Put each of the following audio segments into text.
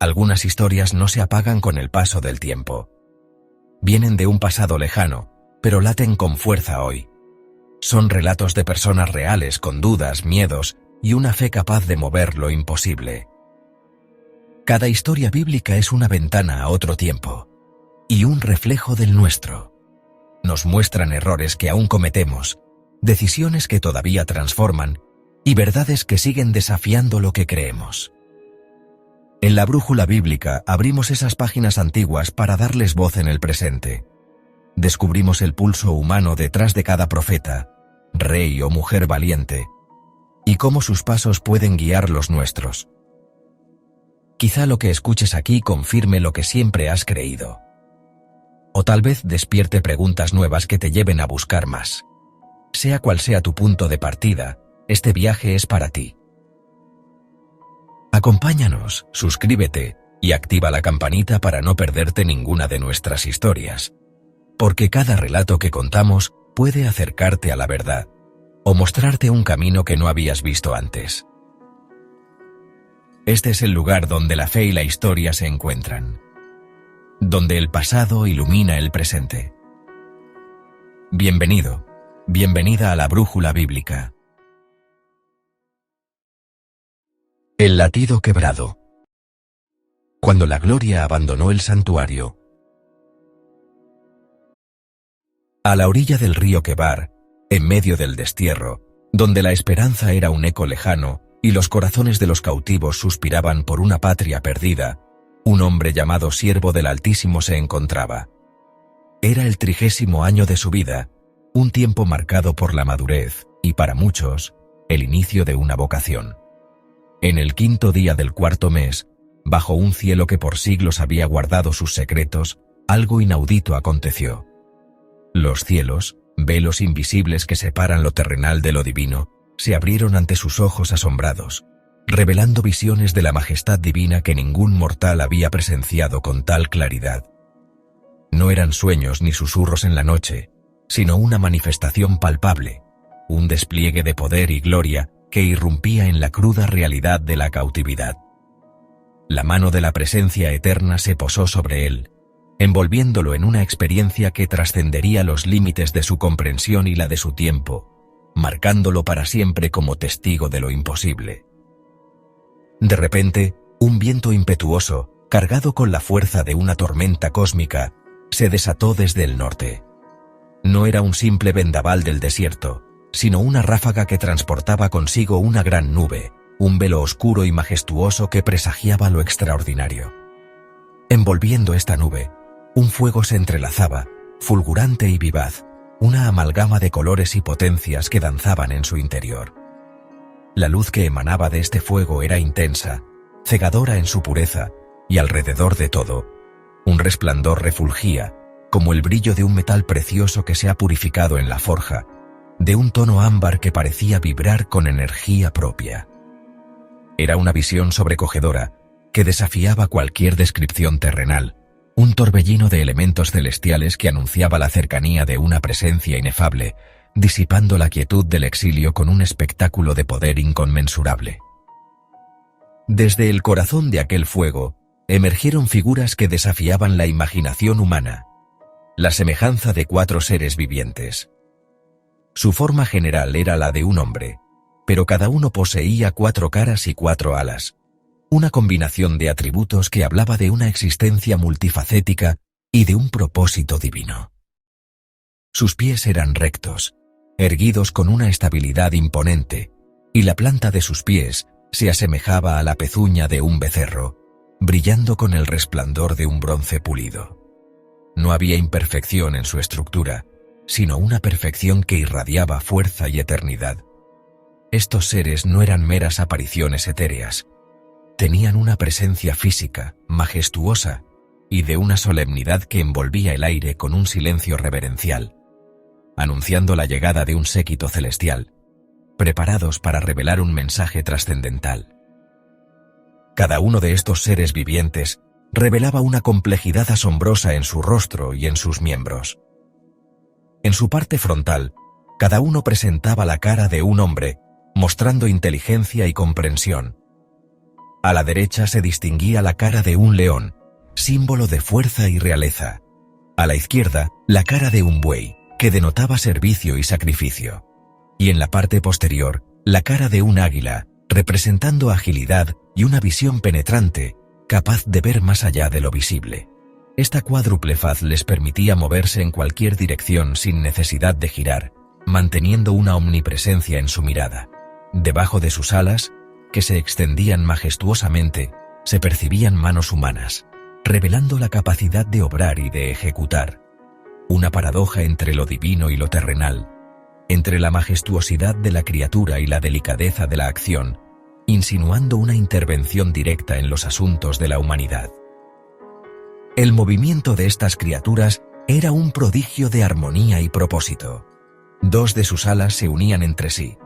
Algunas historias no se apagan con el paso del tiempo. Vienen de un pasado lejano, pero laten con fuerza hoy. Son relatos de personas reales con dudas, miedos y una fe capaz de mover lo imposible. Cada historia bíblica es una ventana a otro tiempo y un reflejo del nuestro. Nos muestran errores que aún cometemos, decisiones que todavía transforman y verdades que siguen desafiando lo que creemos. En la brújula bíblica abrimos esas páginas antiguas para darles voz en el presente. Descubrimos el pulso humano detrás de cada profeta, rey o mujer valiente, y cómo sus pasos pueden guiar los nuestros. Quizá lo que escuches aquí confirme lo que siempre has creído. O tal vez despierte preguntas nuevas que te lleven a buscar más. Sea cual sea tu punto de partida, este viaje es para ti. Acompáñanos, suscríbete y activa la campanita para no perderte ninguna de nuestras historias, porque cada relato que contamos puede acercarte a la verdad o mostrarte un camino que no habías visto antes. Este es el lugar donde la fe y la historia se encuentran, donde el pasado ilumina el presente. Bienvenido, bienvenida a la brújula bíblica. El latido quebrado. Cuando la gloria abandonó el santuario. A la orilla del río Quebar, en medio del destierro, donde la esperanza era un eco lejano y los corazones de los cautivos suspiraban por una patria perdida, un hombre llamado Siervo del Altísimo se encontraba. Era el 30º año de su vida, un tiempo marcado por la madurez y, para muchos, el inicio de una vocación. En el 5º día del 4º mes, bajo un cielo que por siglos había guardado sus secretos, algo inaudito aconteció. Los cielos, velos invisibles que separan lo terrenal de lo divino, se abrieron ante sus ojos asombrados, revelando visiones de la majestad divina que ningún mortal había presenciado con tal claridad. No eran sueños ni susurros en la noche, sino una manifestación palpable, un despliegue de poder y gloria que irrumpía en la cruda realidad de la cautividad. La mano de la presencia eterna se posó sobre él, envolviéndolo en una experiencia que trascendería los límites de su comprensión y la de su tiempo, marcándolo para siempre como testigo de lo imposible. De repente, un viento impetuoso, cargado con la fuerza de una tormenta cósmica, se desató desde el norte. No era un simple vendaval del desierto, sino una ráfaga que transportaba consigo una gran nube, un velo oscuro y majestuoso que presagiaba lo extraordinario. Envolviendo esta nube, un fuego se entrelazaba, fulgurante y vivaz, una amalgama de colores y potencias que danzaban en su interior. La luz que emanaba de este fuego era intensa, cegadora en su pureza, y alrededor de todo, un resplandor refulgía, como el brillo de un metal precioso que se ha purificado en la forja, de un tono ámbar que parecía vibrar con energía propia. Era una visión sobrecogedora que desafiaba cualquier descripción terrenal, un torbellino de elementos celestiales que anunciaba la cercanía de una presencia inefable, disipando la quietud del exilio con un espectáculo de poder inconmensurable. Desde el corazón de aquel fuego emergieron figuras que desafiaban la imaginación humana, la semejanza de 4 seres vivientes. Su forma general era la de un hombre, pero cada uno poseía 4 caras y 4 alas, una combinación de atributos que hablaba de una existencia multifacética y de un propósito divino. Sus pies eran rectos, erguidos con una estabilidad imponente, y la planta de sus pies se asemejaba a la pezuña de un becerro, brillando con el resplandor de un bronce pulido. No había imperfección en su estructura, sino una perfección que irradiaba fuerza y eternidad. Estos seres no eran meras apariciones etéreas. Tenían una presencia física, majestuosa, y de una solemnidad que envolvía el aire con un silencio reverencial, anunciando la llegada de un séquito celestial, preparados para revelar un mensaje trascendental. Cada uno de estos seres vivientes revelaba una complejidad asombrosa en su rostro y en sus miembros. En su parte frontal, cada uno presentaba la cara de un hombre, mostrando inteligencia y comprensión. A la derecha se distinguía la cara de un león, símbolo de fuerza y realeza. A la izquierda, la cara de un buey, que denotaba servicio y sacrificio. Y en la parte posterior, la cara de un águila, representando agilidad y una visión penetrante, capaz de ver más allá de lo visible. Esta cuádruple faz les permitía moverse en cualquier dirección sin necesidad de girar, manteniendo una omnipresencia en su mirada. Debajo de sus alas, que se extendían majestuosamente, se percibían manos humanas, revelando la capacidad de obrar y de ejecutar. Una paradoja entre lo divino y lo terrenal, entre la majestuosidad de la criatura y la delicadeza de la acción, insinuando una intervención directa en los asuntos de la humanidad. El movimiento de estas criaturas era un prodigio de armonía y propósito. Dos de sus alas se unían entre sí,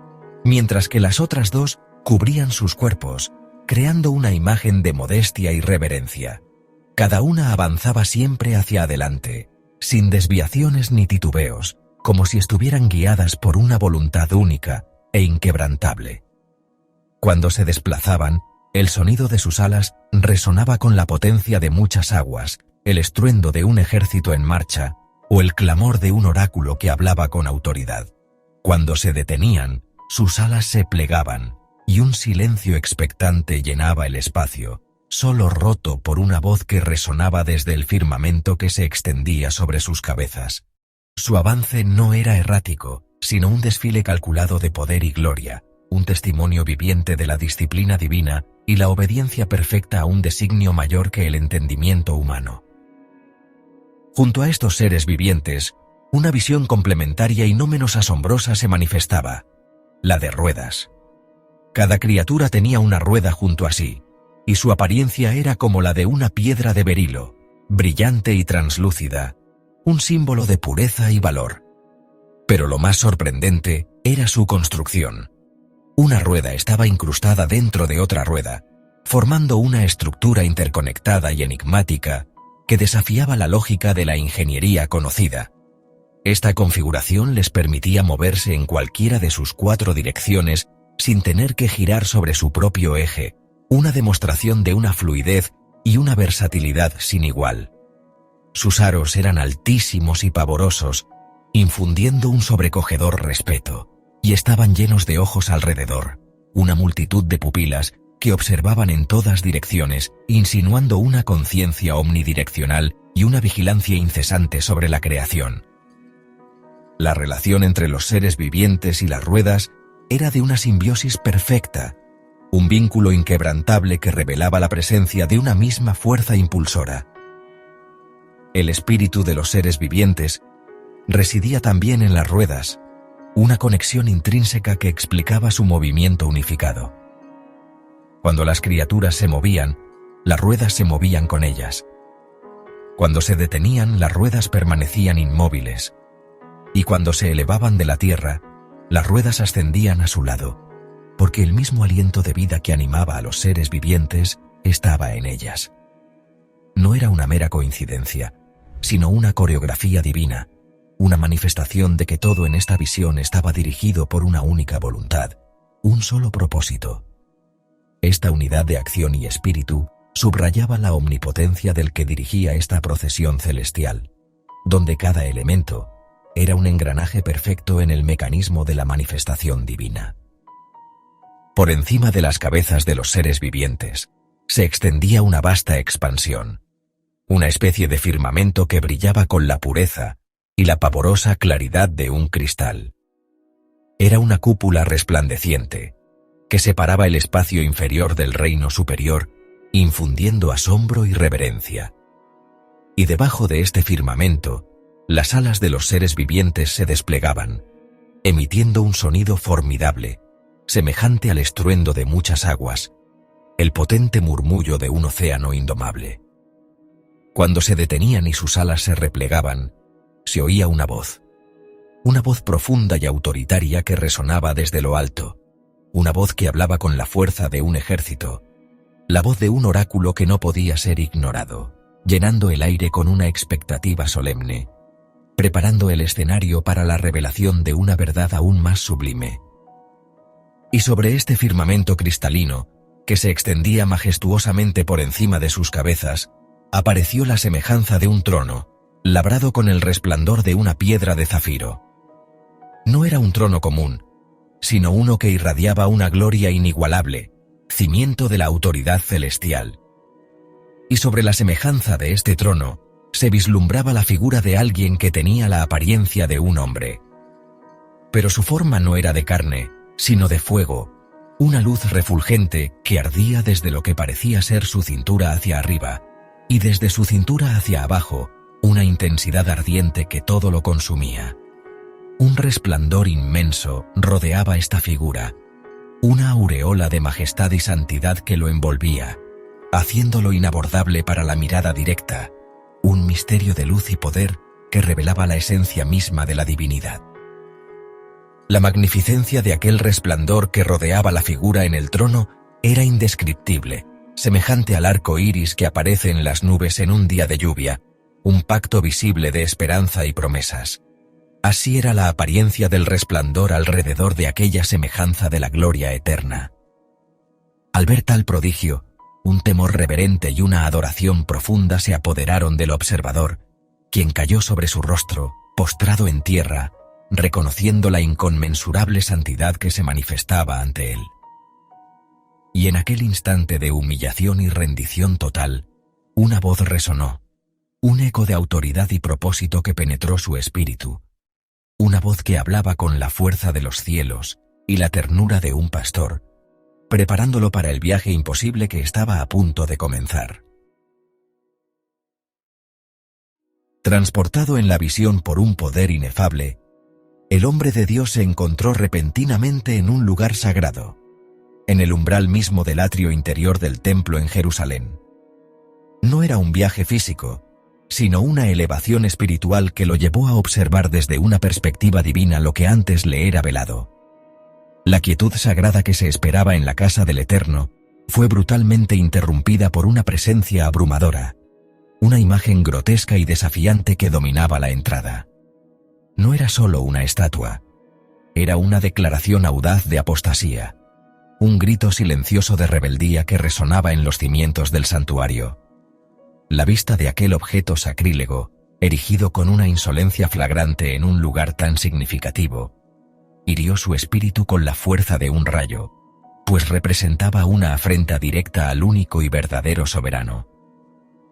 mientras que las otras dos cubrían sus cuerpos, creando una imagen de modestia y reverencia. Cada una avanzaba siempre hacia adelante, sin desviaciones ni titubeos, como si estuvieran guiadas por una voluntad única e inquebrantable. Cuando se desplazaban, el sonido de sus alas resonaba con la potencia de muchas aguas, el estruendo de un ejército en marcha, o el clamor de un oráculo que hablaba con autoridad. Cuando se detenían, sus alas se plegaban, y un silencio expectante llenaba el espacio, solo roto por una voz que resonaba desde el firmamento que se extendía sobre sus cabezas. Su avance no era errático, sino un desfile calculado de poder y gloria, un testimonio viviente de la disciplina divina y la obediencia perfecta a un designio mayor que el entendimiento humano. Junto a estos seres vivientes, una visión complementaria y no menos asombrosa se manifestaba, la de ruedas. Cada criatura tenía una rueda junto a sí, y su apariencia era como la de una piedra de berilo, brillante y translúcida, un símbolo de pureza y valor. Pero lo más sorprendente era su construcción. Una rueda estaba incrustada dentro de otra rueda, formando una estructura interconectada y enigmática que desafiaba la lógica de la ingeniería conocida. Esta configuración les permitía moverse en cualquiera de sus 4 direcciones sin tener que girar sobre su propio eje, una demostración de una fluidez y una versatilidad sin igual. Sus aros eran altísimos y pavorosos, infundiendo un sobrecogedor respeto, y estaban llenos de ojos alrededor, una multitud de pupilas que observaban en todas direcciones, insinuando una conciencia omnidireccional y una vigilancia incesante sobre la creación. La relación entre los seres vivientes y las ruedas era de una simbiosis perfecta, un vínculo inquebrantable que revelaba la presencia de una misma fuerza impulsora. El espíritu de los seres vivientes residía también en las ruedas, una conexión intrínseca que explicaba su movimiento unificado. Cuando las criaturas se movían, las ruedas se movían con ellas. Cuando se detenían, las ruedas permanecían inmóviles, y cuando se elevaban de la tierra, las ruedas ascendían a su lado, porque el mismo aliento de vida que animaba a los seres vivientes estaba en ellas. No era una mera coincidencia, sino una coreografía divina, una manifestación de que todo en esta visión estaba dirigido por una única voluntad, un solo propósito. Esta unidad de acción y espíritu subrayaba la omnipotencia del que dirigía esta procesión celestial, donde cada elemento era un engranaje perfecto en el mecanismo de la manifestación divina. Por encima de las cabezas de los seres vivientes, se extendía una vasta expansión, una especie de firmamento que brillaba con la pureza y la pavorosa claridad de un cristal. Era una cúpula resplandeciente, que separaba el espacio inferior del reino superior, infundiendo asombro y reverencia. Y debajo de este firmamento, las alas de los seres vivientes se desplegaban, emitiendo un sonido formidable, semejante al estruendo de muchas aguas, el potente murmullo de un océano indomable. Cuando se detenían y sus alas se replegaban, se oía una voz profunda y autoritaria que resonaba desde lo alto, una voz que hablaba con la fuerza de un ejército, la voz de un oráculo que no podía ser ignorado, llenando el aire con una expectativa solemne, preparando el escenario para la revelación de una verdad aún más sublime. Y sobre este firmamento cristalino, que se extendía majestuosamente por encima de sus cabezas, apareció la semejanza de un trono, labrado con el resplandor de una piedra de zafiro. No era un trono común, sino uno que irradiaba una gloria inigualable, cimiento de la autoridad celestial. Y sobre la semejanza de este trono, se vislumbraba la figura de alguien que tenía la apariencia de un hombre. Pero su forma no era de carne, sino de fuego, una luz refulgente que ardía desde lo que parecía ser su cintura hacia arriba, y desde su cintura hacia abajo, una intensidad ardiente que todo lo consumía. Un resplandor inmenso rodeaba esta figura, una aureola de majestad y santidad que lo envolvía, haciéndolo inabordable para la mirada directa, un misterio de luz y poder que revelaba la esencia misma de la divinidad. La magnificencia de aquel resplandor que rodeaba la figura en el trono era indescriptible, semejante al arco iris que aparece en las nubes en un día de lluvia, un pacto visible de esperanza y promesas. Así era la apariencia del resplandor alrededor de aquella semejanza de la gloria eterna. Al ver tal prodigio, un temor reverente y una adoración profunda se apoderaron del observador, quien cayó sobre su rostro, postrado en tierra, reconociendo la inconmensurable santidad que se manifestaba ante él. Y en aquel instante de humillación y rendición total, una voz resonó, un eco de autoridad y propósito que penetró su espíritu, una voz que hablaba con la fuerza de los cielos y la ternura de un pastor, preparándolo para el viaje imposible que estaba a punto de comenzar. Transportado en la visión por un poder inefable, el hombre de Dios se encontró repentinamente en un lugar sagrado, en el umbral mismo del atrio interior del templo en Jerusalén. No era un viaje físico, sino una elevación espiritual que lo llevó a observar desde una perspectiva divina lo que antes le era velado. La quietud sagrada que se esperaba en la casa del Eterno fue brutalmente interrumpida por una presencia abrumadora, una imagen grotesca y desafiante que dominaba la entrada. No era solo una estatua, era una declaración audaz de apostasía, un grito silencioso de rebeldía que resonaba en los cimientos del santuario. La vista de aquel objeto sacrílego, erigido con una insolencia flagrante en un lugar tan significativo, hirió su espíritu con la fuerza de un rayo, pues representaba una afrenta directa al único y verdadero soberano,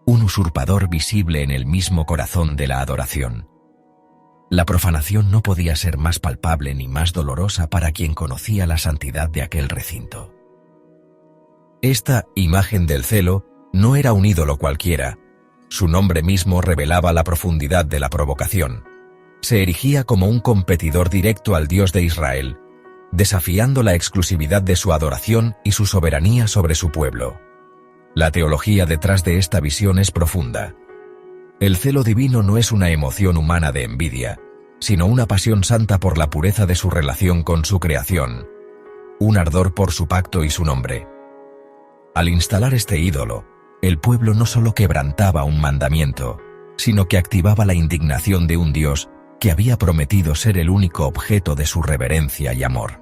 un usurpador visible en el mismo corazón de la adoración. La profanación no podía ser más palpable ni más dolorosa para quien conocía la santidad de aquel recinto. Esta imagen del celo no era un ídolo cualquiera, su nombre mismo revelaba la profundidad de la provocación. Se erigía como un competidor directo al Dios de Israel, desafiando la exclusividad de su adoración y su soberanía sobre su pueblo. La teología detrás de esta visión es profunda. El celo divino no es una emoción humana de envidia, sino una pasión santa por la pureza de su relación con su creación, un ardor por su pacto y su nombre. Al instalar este ídolo, el pueblo no solo quebrantaba un mandamiento, sino que activaba la indignación de un Dios que había prometido ser el único objeto de su reverencia y amor.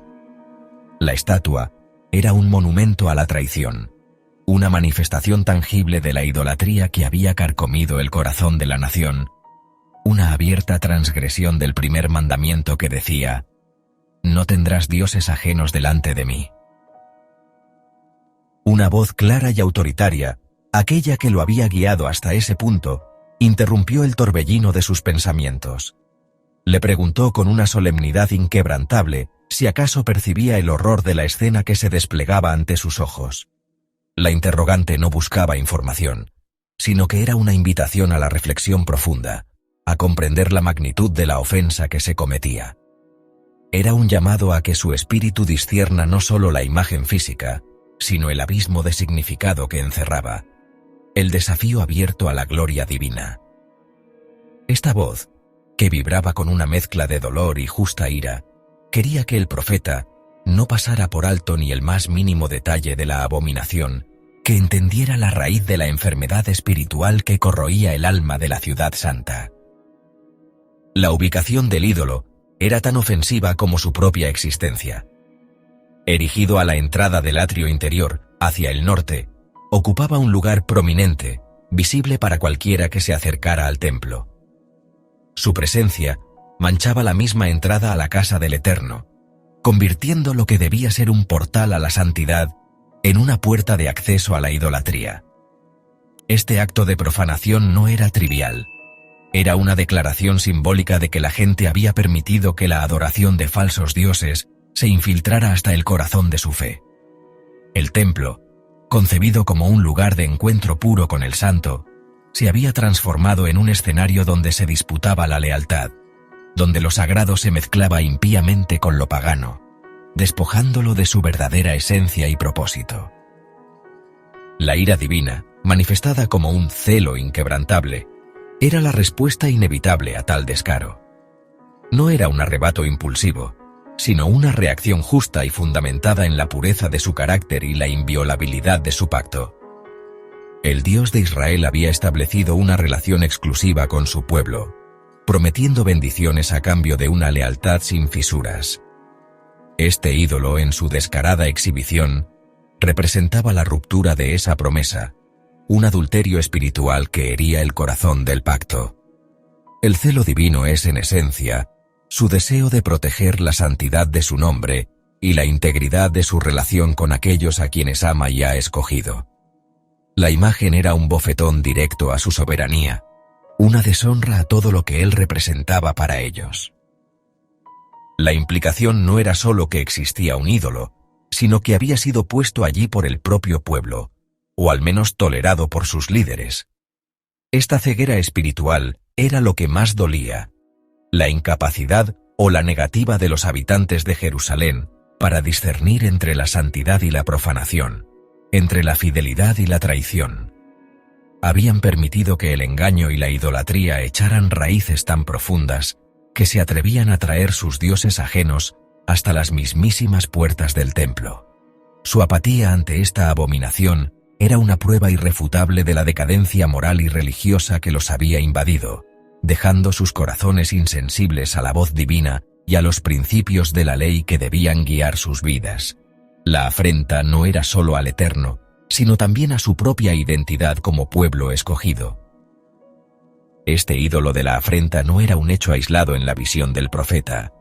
La estatua era un monumento a la traición, una manifestación tangible de la idolatría que había carcomido el corazón de la nación, una abierta transgresión del primer mandamiento que decía: «No tendrás dioses ajenos delante de mí». Una voz clara y autoritaria, aquella que lo había guiado hasta ese punto, interrumpió el torbellino de sus pensamientos. Le preguntó con una solemnidad inquebrantable si acaso percibía el horror de la escena que se desplegaba ante sus ojos. La interrogante no buscaba información, sino que era una invitación a la reflexión profunda, a comprender la magnitud de la ofensa que se cometía. Era un llamado a que su espíritu discierna no solo la imagen física, sino el abismo de significado que encerraba, el desafío abierto a la gloria divina. Esta voz, que vibraba con una mezcla de dolor y justa ira, quería que el profeta no pasara por alto ni el más mínimo detalle de la abominación, que entendiera la raíz de la enfermedad espiritual que corroía el alma de la ciudad santa. La ubicación del ídolo era tan ofensiva como su propia existencia. Erigido a la entrada del atrio interior, hacia el norte, ocupaba un lugar prominente, visible para cualquiera que se acercara al templo. Su presencia manchaba la misma entrada a la casa del Eterno, convirtiendo lo que debía ser un portal a la santidad en una puerta de acceso a la idolatría. Este acto de profanación no era trivial. Era una declaración simbólica de que la gente había permitido que la adoración de falsos dioses se infiltrara hasta el corazón de su fe. El templo, concebido como un lugar de encuentro puro con el santo, se había transformado en un escenario donde se disputaba la lealtad, donde lo sagrado se mezclaba impíamente con lo pagano, despojándolo de su verdadera esencia y propósito. La ira divina, manifestada como un celo inquebrantable, era la respuesta inevitable a tal descaro. No era un arrebato impulsivo, sino una reacción justa y fundamentada en la pureza de su carácter y la inviolabilidad de su pacto. El Dios de Israel había establecido una relación exclusiva con su pueblo, prometiendo bendiciones a cambio de una lealtad sin fisuras. Este ídolo, en su descarada exhibición, representaba la ruptura de esa promesa, un adulterio espiritual que hería el corazón del pacto. El celo divino es, en esencia, su deseo de proteger la santidad de su nombre y la integridad de su relación con aquellos a quienes ama y ha escogido. La imagen era un bofetón directo a su soberanía, una deshonra a todo lo que él representaba para ellos. La implicación no era solo que existía un ídolo, sino que había sido puesto allí por el propio pueblo, o al menos tolerado por sus líderes. Esta ceguera espiritual era lo que más dolía, la incapacidad o la negativa de los habitantes de Jerusalén para discernir entre la santidad y la profanación, entre la fidelidad y la traición. Habían permitido que el engaño y la idolatría echaran raíces tan profundas que se atrevían a traer sus dioses ajenos hasta las mismísimas puertas del templo. Su apatía ante esta abominación era una prueba irrefutable de la decadencia moral y religiosa que los había invadido, dejando sus corazones insensibles a la voz divina y a los principios de la ley que debían guiar sus vidas. La afrenta no era solo al Eterno, sino también a su propia identidad como pueblo escogido. Este ídolo de la afrenta no era un hecho aislado en la visión del profeta.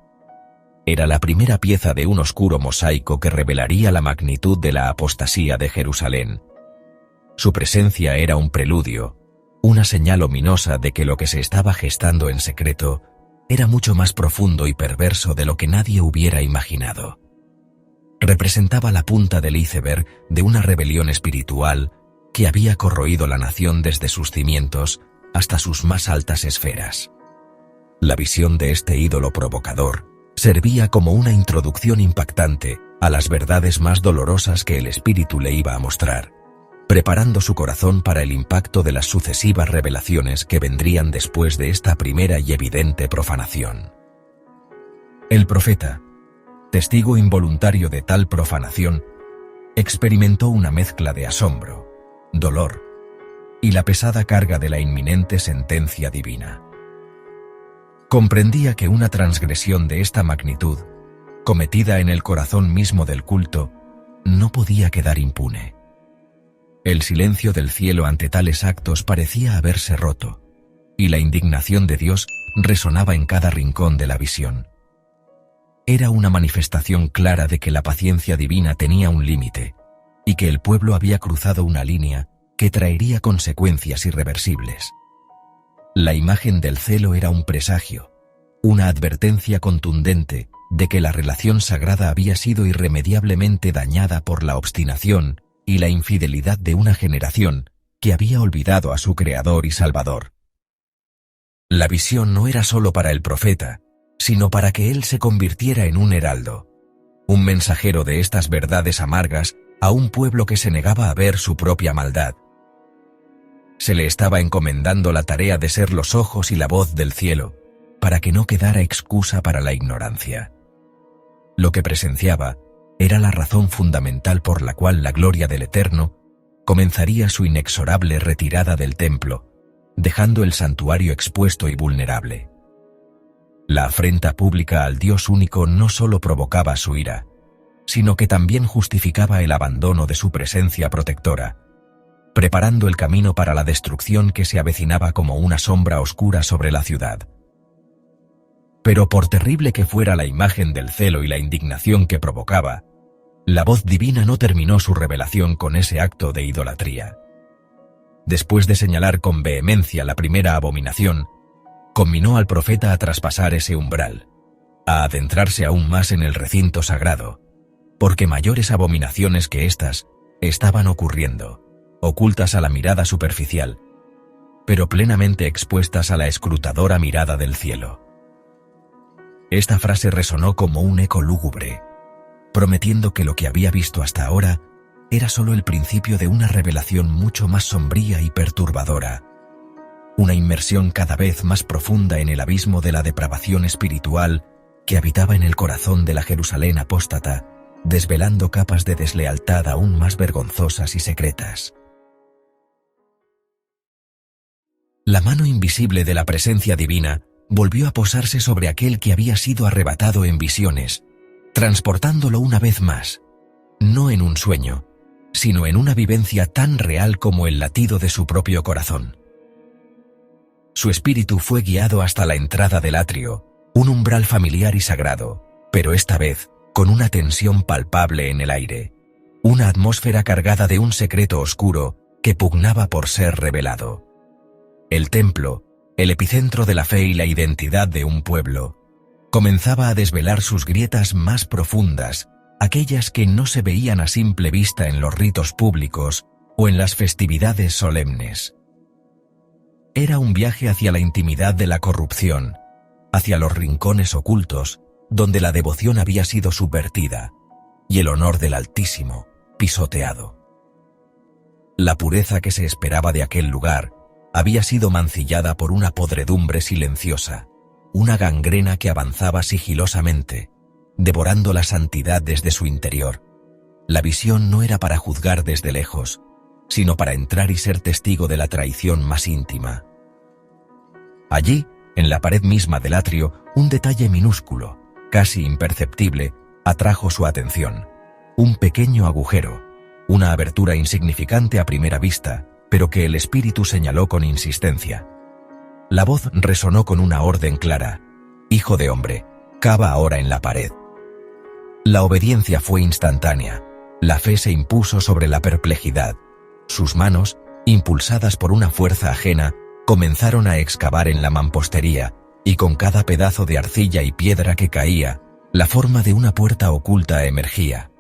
Era la primera pieza de un oscuro mosaico que revelaría la magnitud de la apostasía de Jerusalén. Su presencia era un preludio, una señal ominosa de que lo que se estaba gestando en secreto era mucho más profundo y perverso de lo que nadie hubiera imaginado. Representaba la punta del iceberg de una rebelión espiritual que había corroído la nación desde sus cimientos hasta sus más altas esferas. La visión de este ídolo provocador servía como una introducción impactante a las verdades más dolorosas que el espíritu le iba a mostrar, preparando su corazón para el impacto de las sucesivas revelaciones que vendrían después de esta primera y evidente profanación. El profeta, testigo involuntario de tal profanación, experimentó una mezcla de asombro, dolor y la pesada carga de la inminente sentencia divina. Comprendía que una transgresión de esta magnitud, cometida en el corazón mismo del culto, no podía quedar impune. El silencio del cielo ante tales actos parecía haberse roto, y la indignación de Dios resonaba en cada rincón de la visión. Era una manifestación clara de que la paciencia divina tenía un límite, y que el pueblo había cruzado una línea que traería consecuencias irreversibles. La imagen del celo era un presagio, una advertencia contundente de que la relación sagrada había sido irremediablemente dañada por la obstinación y la infidelidad de una generación que había olvidado a su Creador y Salvador. La visión no era solo para el profeta, sino para que él se convirtiera en un heraldo, un mensajero de estas verdades amargas a un pueblo que se negaba a ver su propia maldad. Se le estaba encomendando la tarea de ser los ojos y la voz del cielo, para que no quedara excusa para la ignorancia. Lo que presenciaba era la razón fundamental por la cual la gloria del Eterno comenzaría su inexorable retirada del templo, dejando el santuario expuesto y vulnerable. La afrenta pública al Dios único no solo provocaba su ira, sino que también justificaba el abandono de su presencia protectora, preparando el camino para la destrucción que se avecinaba como una sombra oscura sobre la ciudad. Pero por terrible que fuera la imagen del celo y la indignación que provocaba, la voz divina no terminó su revelación con ese acto de idolatría. Después de señalar con vehemencia la primera abominación, conminó al profeta a traspasar ese umbral, a adentrarse aún más en el recinto sagrado, porque mayores abominaciones que éstas estaban ocurriendo, ocultas a la mirada superficial, pero plenamente expuestas a la escrutadora mirada del cielo. Esta frase resonó como un eco lúgubre, prometiendo que lo que había visto hasta ahora era solo el principio de una revelación mucho más sombría y perturbadora, una inmersión cada vez más profunda en el abismo de la depravación espiritual que habitaba en el corazón de la Jerusalén apóstata, desvelando capas de deslealtad aún más vergonzosas y secretas. La mano invisible de la presencia divina volvió a posarse sobre aquel que había sido arrebatado en visiones, transportándolo una vez más, no en un sueño, sino en una vivencia tan real como el latido de su propio corazón. Su espíritu fue guiado hasta la entrada del atrio, un umbral familiar y sagrado, pero esta vez con una tensión palpable en el aire, una atmósfera cargada de un secreto oscuro que pugnaba por ser revelado. El templo, el epicentro de la fe y la identidad de un pueblo, comenzaba a desvelar sus grietas más profundas, aquellas que no se veían a simple vista en los ritos públicos o en las festividades solemnes. Era un viaje hacia la intimidad de la corrupción, hacia los rincones ocultos, donde la devoción había sido subvertida y el honor del Altísimo pisoteado. La pureza que se esperaba de aquel lugar había sido mancillada por una podredumbre silenciosa, una gangrena que avanzaba sigilosamente, devorando la santidad desde su interior. La visión no era para juzgar desde lejos, sino para entrar y ser testigo de la traición más íntima. Allí, en la pared misma del atrio, un detalle minúsculo, casi imperceptible, atrajo su atención. Un pequeño agujero, una abertura insignificante a primera vista, pero que el espíritu señaló con insistencia. La voz resonó con una orden clara: «Hijo de hombre, cava ahora en la pared». La obediencia fue instantánea. La fe se impuso sobre la perplejidad. Sus manos, impulsadas por una fuerza ajena, comenzaron a excavar en la mampostería, y con cada pedazo de arcilla y piedra que caía, la forma de una puerta oculta emergía.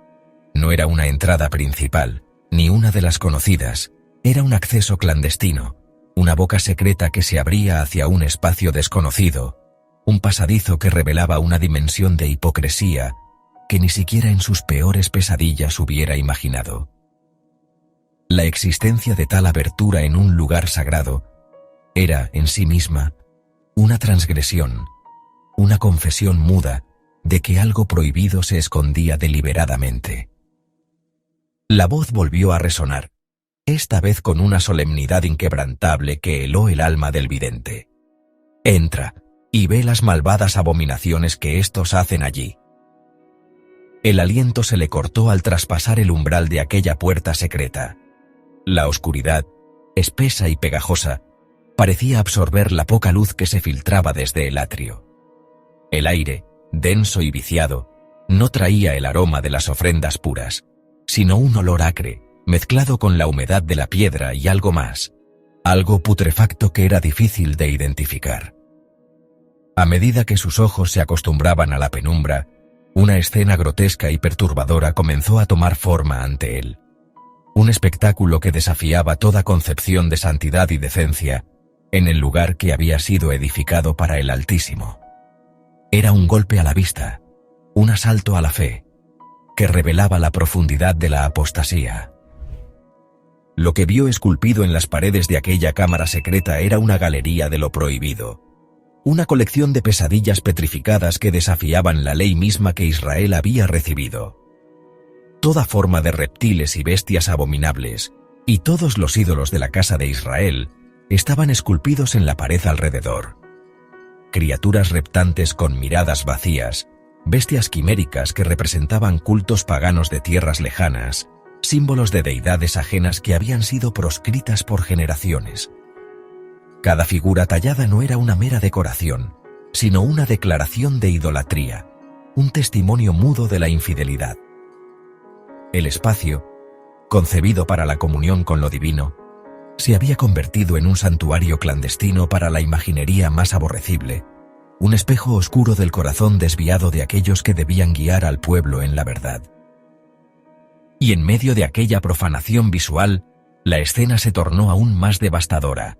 No era una entrada principal, ni una de las conocidas, era un acceso clandestino, una boca secreta que se abría hacia un espacio desconocido, un pasadizo que revelaba una dimensión de hipocresía que ni siquiera en sus peores pesadillas hubiera imaginado. La existencia de tal abertura en un lugar sagrado era, en sí misma, una transgresión, una confesión muda de que algo prohibido se escondía deliberadamente. La voz volvió a resonar, esta vez con una solemnidad inquebrantable que heló el alma del vidente. «Entra y ve las malvadas abominaciones que éstos hacen allí». El aliento se le cortó al traspasar el umbral de aquella puerta secreta. La oscuridad, espesa y pegajosa, parecía absorber la poca luz que se filtraba desde el atrio. El aire, denso y viciado, no traía el aroma de las ofrendas puras, sino un olor acre, mezclado con la humedad de la piedra y algo más, algo putrefacto que era difícil de identificar. A medida que sus ojos se acostumbraban a la penumbra, una escena grotesca y perturbadora comenzó a tomar forma ante él. Un espectáculo que desafiaba toda concepción de santidad y decencia en el lugar que había sido edificado para el Altísimo. Era un golpe a la vista, un asalto a la fe, que revelaba la profundidad de la apostasía. Lo que vio esculpido en las paredes de aquella cámara secreta era una galería de lo prohibido, una colección de pesadillas petrificadas que desafiaban la ley misma que Israel había recibido. Toda forma de reptiles y bestias abominables, y todos los ídolos de la casa de Israel, estaban esculpidos en la pared alrededor. Criaturas reptantes con miradas vacías, bestias quiméricas que representaban cultos paganos de tierras lejanas, símbolos de deidades ajenas que habían sido proscritas por generaciones. Cada figura tallada no era una mera decoración, sino una declaración de idolatría, un testimonio mudo de la infidelidad. El espacio, concebido para la comunión con lo divino, se había convertido en un santuario clandestino para la imaginería más aborrecible, un espejo oscuro del corazón desviado de aquellos que debían guiar al pueblo en la verdad. Y en medio de aquella profanación visual, la escena se tornó aún más devastadora.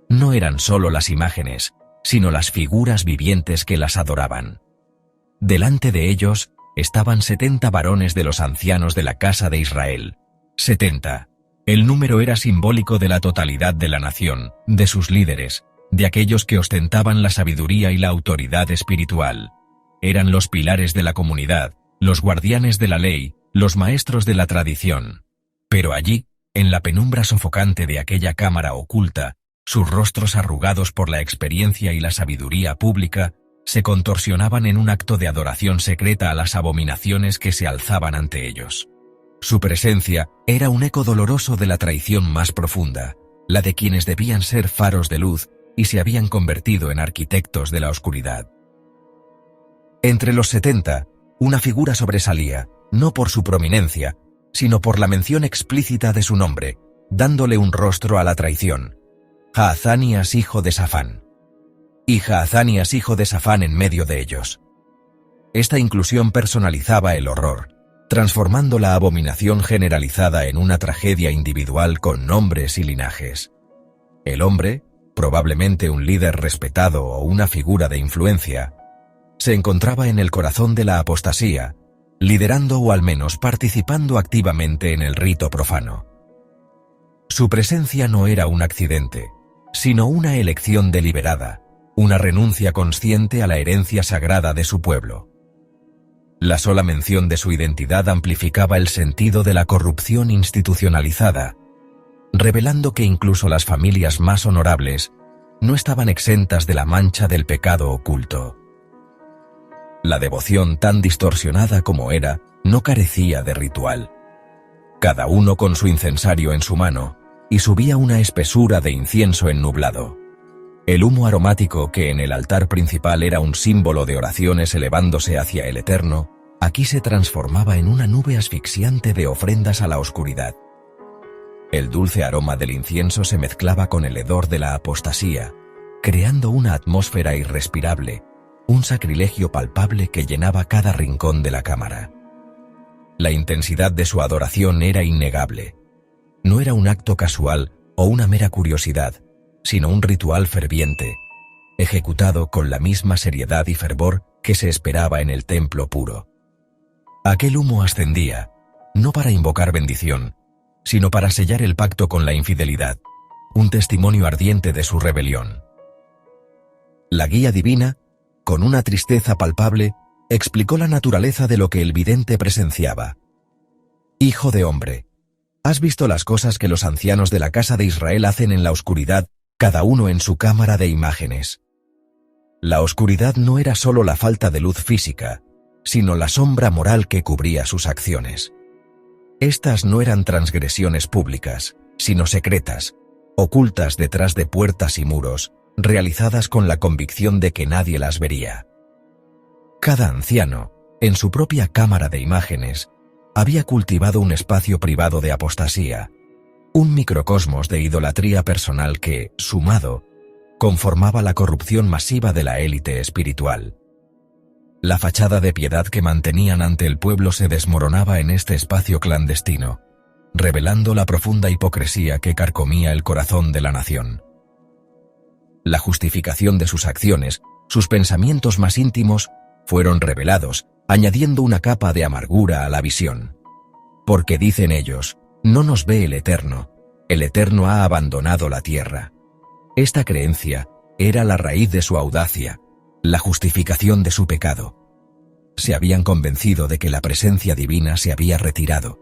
No eran solo las imágenes, sino las figuras vivientes que las adoraban. Delante de ellos estaban 70 varones de los ancianos de la casa de Israel. 70. El número era simbólico de la totalidad de la nación, de sus líderes, de aquellos que ostentaban la sabiduría y la autoridad espiritual. Eran los pilares de la comunidad, los guardianes de la ley, los maestros de la tradición. Pero allí, en la penumbra sofocante de aquella cámara oculta, sus rostros arrugados por la experiencia y la sabiduría pública, se contorsionaban en un acto de adoración secreta a las abominaciones que se alzaban ante ellos. Su presencia era un eco doloroso de la traición más profunda, la de quienes debían ser faros de luz y se habían convertido en arquitectos de la oscuridad. Entre los 70, una figura sobresalía, no por su prominencia, sino por la mención explícita de su nombre, dándole un rostro a la traición: Jaazanías, hijo de Safán. Y Jaazanías, hijo de Safán, en medio de ellos. Esta inclusión personalizaba el horror, transformando la abominación generalizada en una tragedia individual con nombres y linajes. El hombre, probablemente un líder respetado o una figura de influencia, se encontraba en el corazón de la apostasía, liderando o al menos participando activamente en el rito profano. Su presencia no era un accidente, sino una elección deliberada, una renuncia consciente a la herencia sagrada de su pueblo. La sola mención de su identidad amplificaba el sentido de la corrupción institucionalizada, revelando que incluso las familias más honorables no estaban exentas de la mancha del pecado oculto. La devoción, tan distorsionada como era, no carecía de ritual. Cada uno con su incensario en su mano, y subía una espesura de incienso ennublado. El humo aromático, que en el altar principal era un símbolo de oraciones elevándose hacia el Eterno, aquí se transformaba en una nube asfixiante de ofrendas a la oscuridad. El dulce aroma del incienso se mezclaba con el hedor de la apostasía, creando una atmósfera irrespirable, un sacrilegio palpable que llenaba cada rincón de la cámara. La intensidad de su adoración era innegable. No era un acto casual o una mera curiosidad, sino un ritual ferviente, ejecutado con la misma seriedad y fervor que se esperaba en el templo puro. Aquel humo ascendía, no para invocar bendición, sino para sellar el pacto con la infidelidad, un testimonio ardiente de su rebelión. La guía divina, con una tristeza palpable, explicó la naturaleza de lo que el vidente presenciaba. «Hijo de hombre, ¿has visto las cosas que los ancianos de la casa de Israel hacen en la oscuridad, cada uno en su cámara de imágenes?» La oscuridad no era solo la falta de luz física, sino la sombra moral que cubría sus acciones. Estas no eran transgresiones públicas, sino secretas, ocultas detrás de puertas y muros, realizadas con la convicción de que nadie las vería. Cada anciano, en su propia cámara de imágenes, había cultivado un espacio privado de apostasía, un microcosmos de idolatría personal que, sumado, conformaba la corrupción masiva de la élite espiritual. La fachada de piedad que mantenían ante el pueblo se desmoronaba en este espacio clandestino, revelando la profunda hipocresía que carcomía el corazón de la nación. La justificación de sus acciones, sus pensamientos más íntimos, fueron revelados, añadiendo una capa de amargura a la visión. Porque dicen ellos, no nos ve el Eterno ha abandonado la tierra. Esta creencia era la raíz de su audacia, la justificación de su pecado. Se habían convencido de que la presencia divina se había retirado,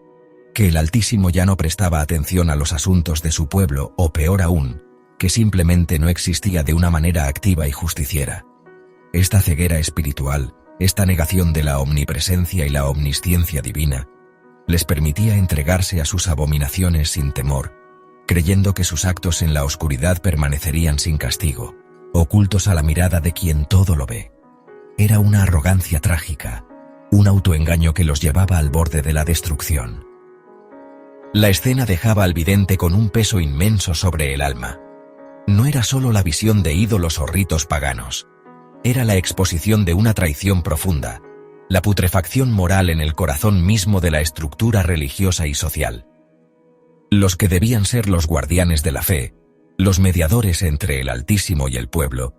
que el Altísimo ya no prestaba atención a los asuntos de su pueblo o, peor aún, que simplemente no existía de una manera activa y justiciera. Esta ceguera espiritual Esta negación de la omnipresencia y la omnisciencia divina les permitía entregarse a sus abominaciones sin temor, creyendo que sus actos en la oscuridad permanecerían sin castigo, ocultos a la mirada de quien todo lo ve. Era una arrogancia trágica, un autoengaño que los llevaba al borde de la destrucción. La escena dejaba al vidente con un peso inmenso sobre el alma. No era solo la visión de ídolos o ritos paganos. Era la exposición de una traición profunda, la putrefacción moral en el corazón mismo de la estructura religiosa y social. Los que debían ser los guardianes de la fe, los mediadores entre el Altísimo y el pueblo,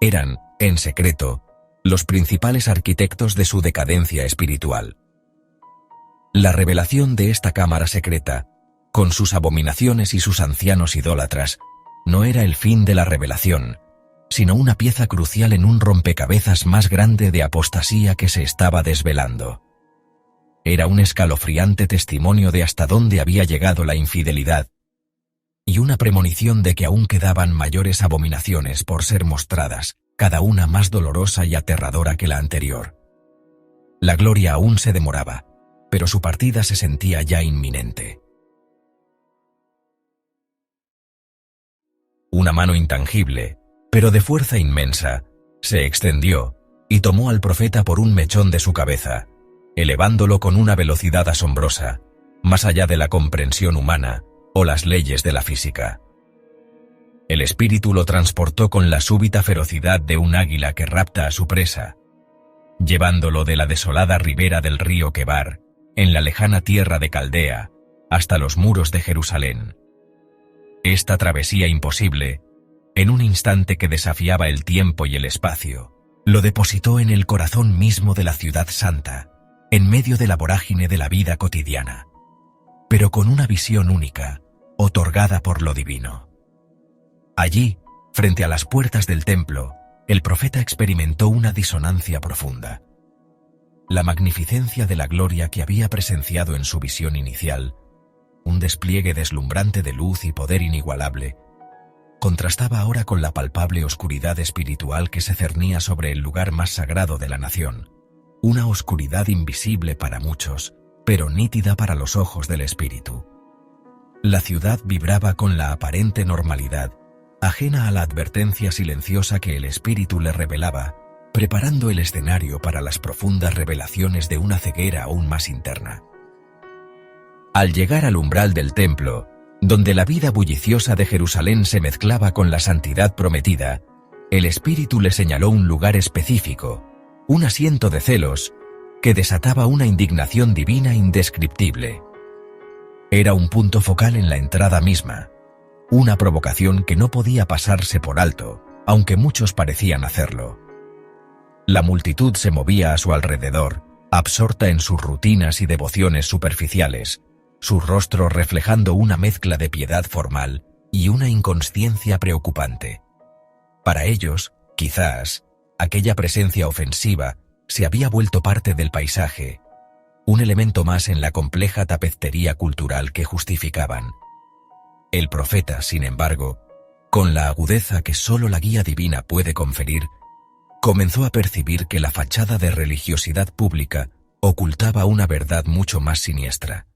eran, en secreto, los principales arquitectos de su decadencia espiritual. La revelación de esta cámara secreta, con sus abominaciones y sus ancianos idólatras, no era el fin de la revelación, sino una pieza crucial en un rompecabezas más grande de apostasía que se estaba desvelando. Era un escalofriante testimonio de hasta dónde había llegado la infidelidad, y una premonición de que aún quedaban mayores abominaciones por ser mostradas, cada una más dolorosa y aterradora que la anterior. La gloria aún se demoraba, pero su partida se sentía ya inminente. Una mano intangible, pero de fuerza inmensa, se extendió y tomó al profeta por un mechón de su cabeza, elevándolo con una velocidad asombrosa, más allá de la comprensión humana o las leyes de la física. El espíritu lo transportó con la súbita ferocidad de un águila que rapta a su presa, llevándolo de la desolada ribera del río Quebar, en la lejana tierra de Caldea, hasta los muros de Jerusalén. Esta travesía imposible, en un instante que desafiaba el tiempo y el espacio, lo depositó en el corazón mismo de la ciudad santa, en medio de la vorágine de la vida cotidiana, pero con una visión única, otorgada por lo divino. Allí, frente a las puertas del templo, el profeta experimentó una disonancia profunda. La magnificencia de la gloria que había presenciado en su visión inicial, un despliegue deslumbrante de luz y poder inigualable, contrastaba ahora con la palpable oscuridad espiritual que se cernía sobre el lugar más sagrado de la nación, una oscuridad invisible para muchos, pero nítida para los ojos del espíritu. La ciudad vibraba con la aparente normalidad, ajena a la advertencia silenciosa que el espíritu le revelaba, preparando el escenario para las profundas revelaciones de una ceguera aún más interna. Al llegar al umbral del templo, donde la vida bulliciosa de Jerusalén se mezclaba con la santidad prometida, el espíritu le señaló un lugar específico, un asiento de celos, que desataba una indignación divina indescriptible. Era un punto focal en la entrada misma, una provocación que no podía pasarse por alto, aunque muchos parecían hacerlo. La multitud se movía a su alrededor, absorta en sus rutinas y devociones superficiales, sus rostros reflejando una mezcla de piedad formal y una inconsciencia preocupante. Para ellos, quizás, aquella presencia ofensiva se había vuelto parte del paisaje, un elemento más en la compleja tapicería cultural que justificaban. El profeta, sin embargo, con la agudeza que solo la guía divina puede conferir, comenzó a percibir que la fachada de religiosidad pública ocultaba una verdad mucho más siniestra.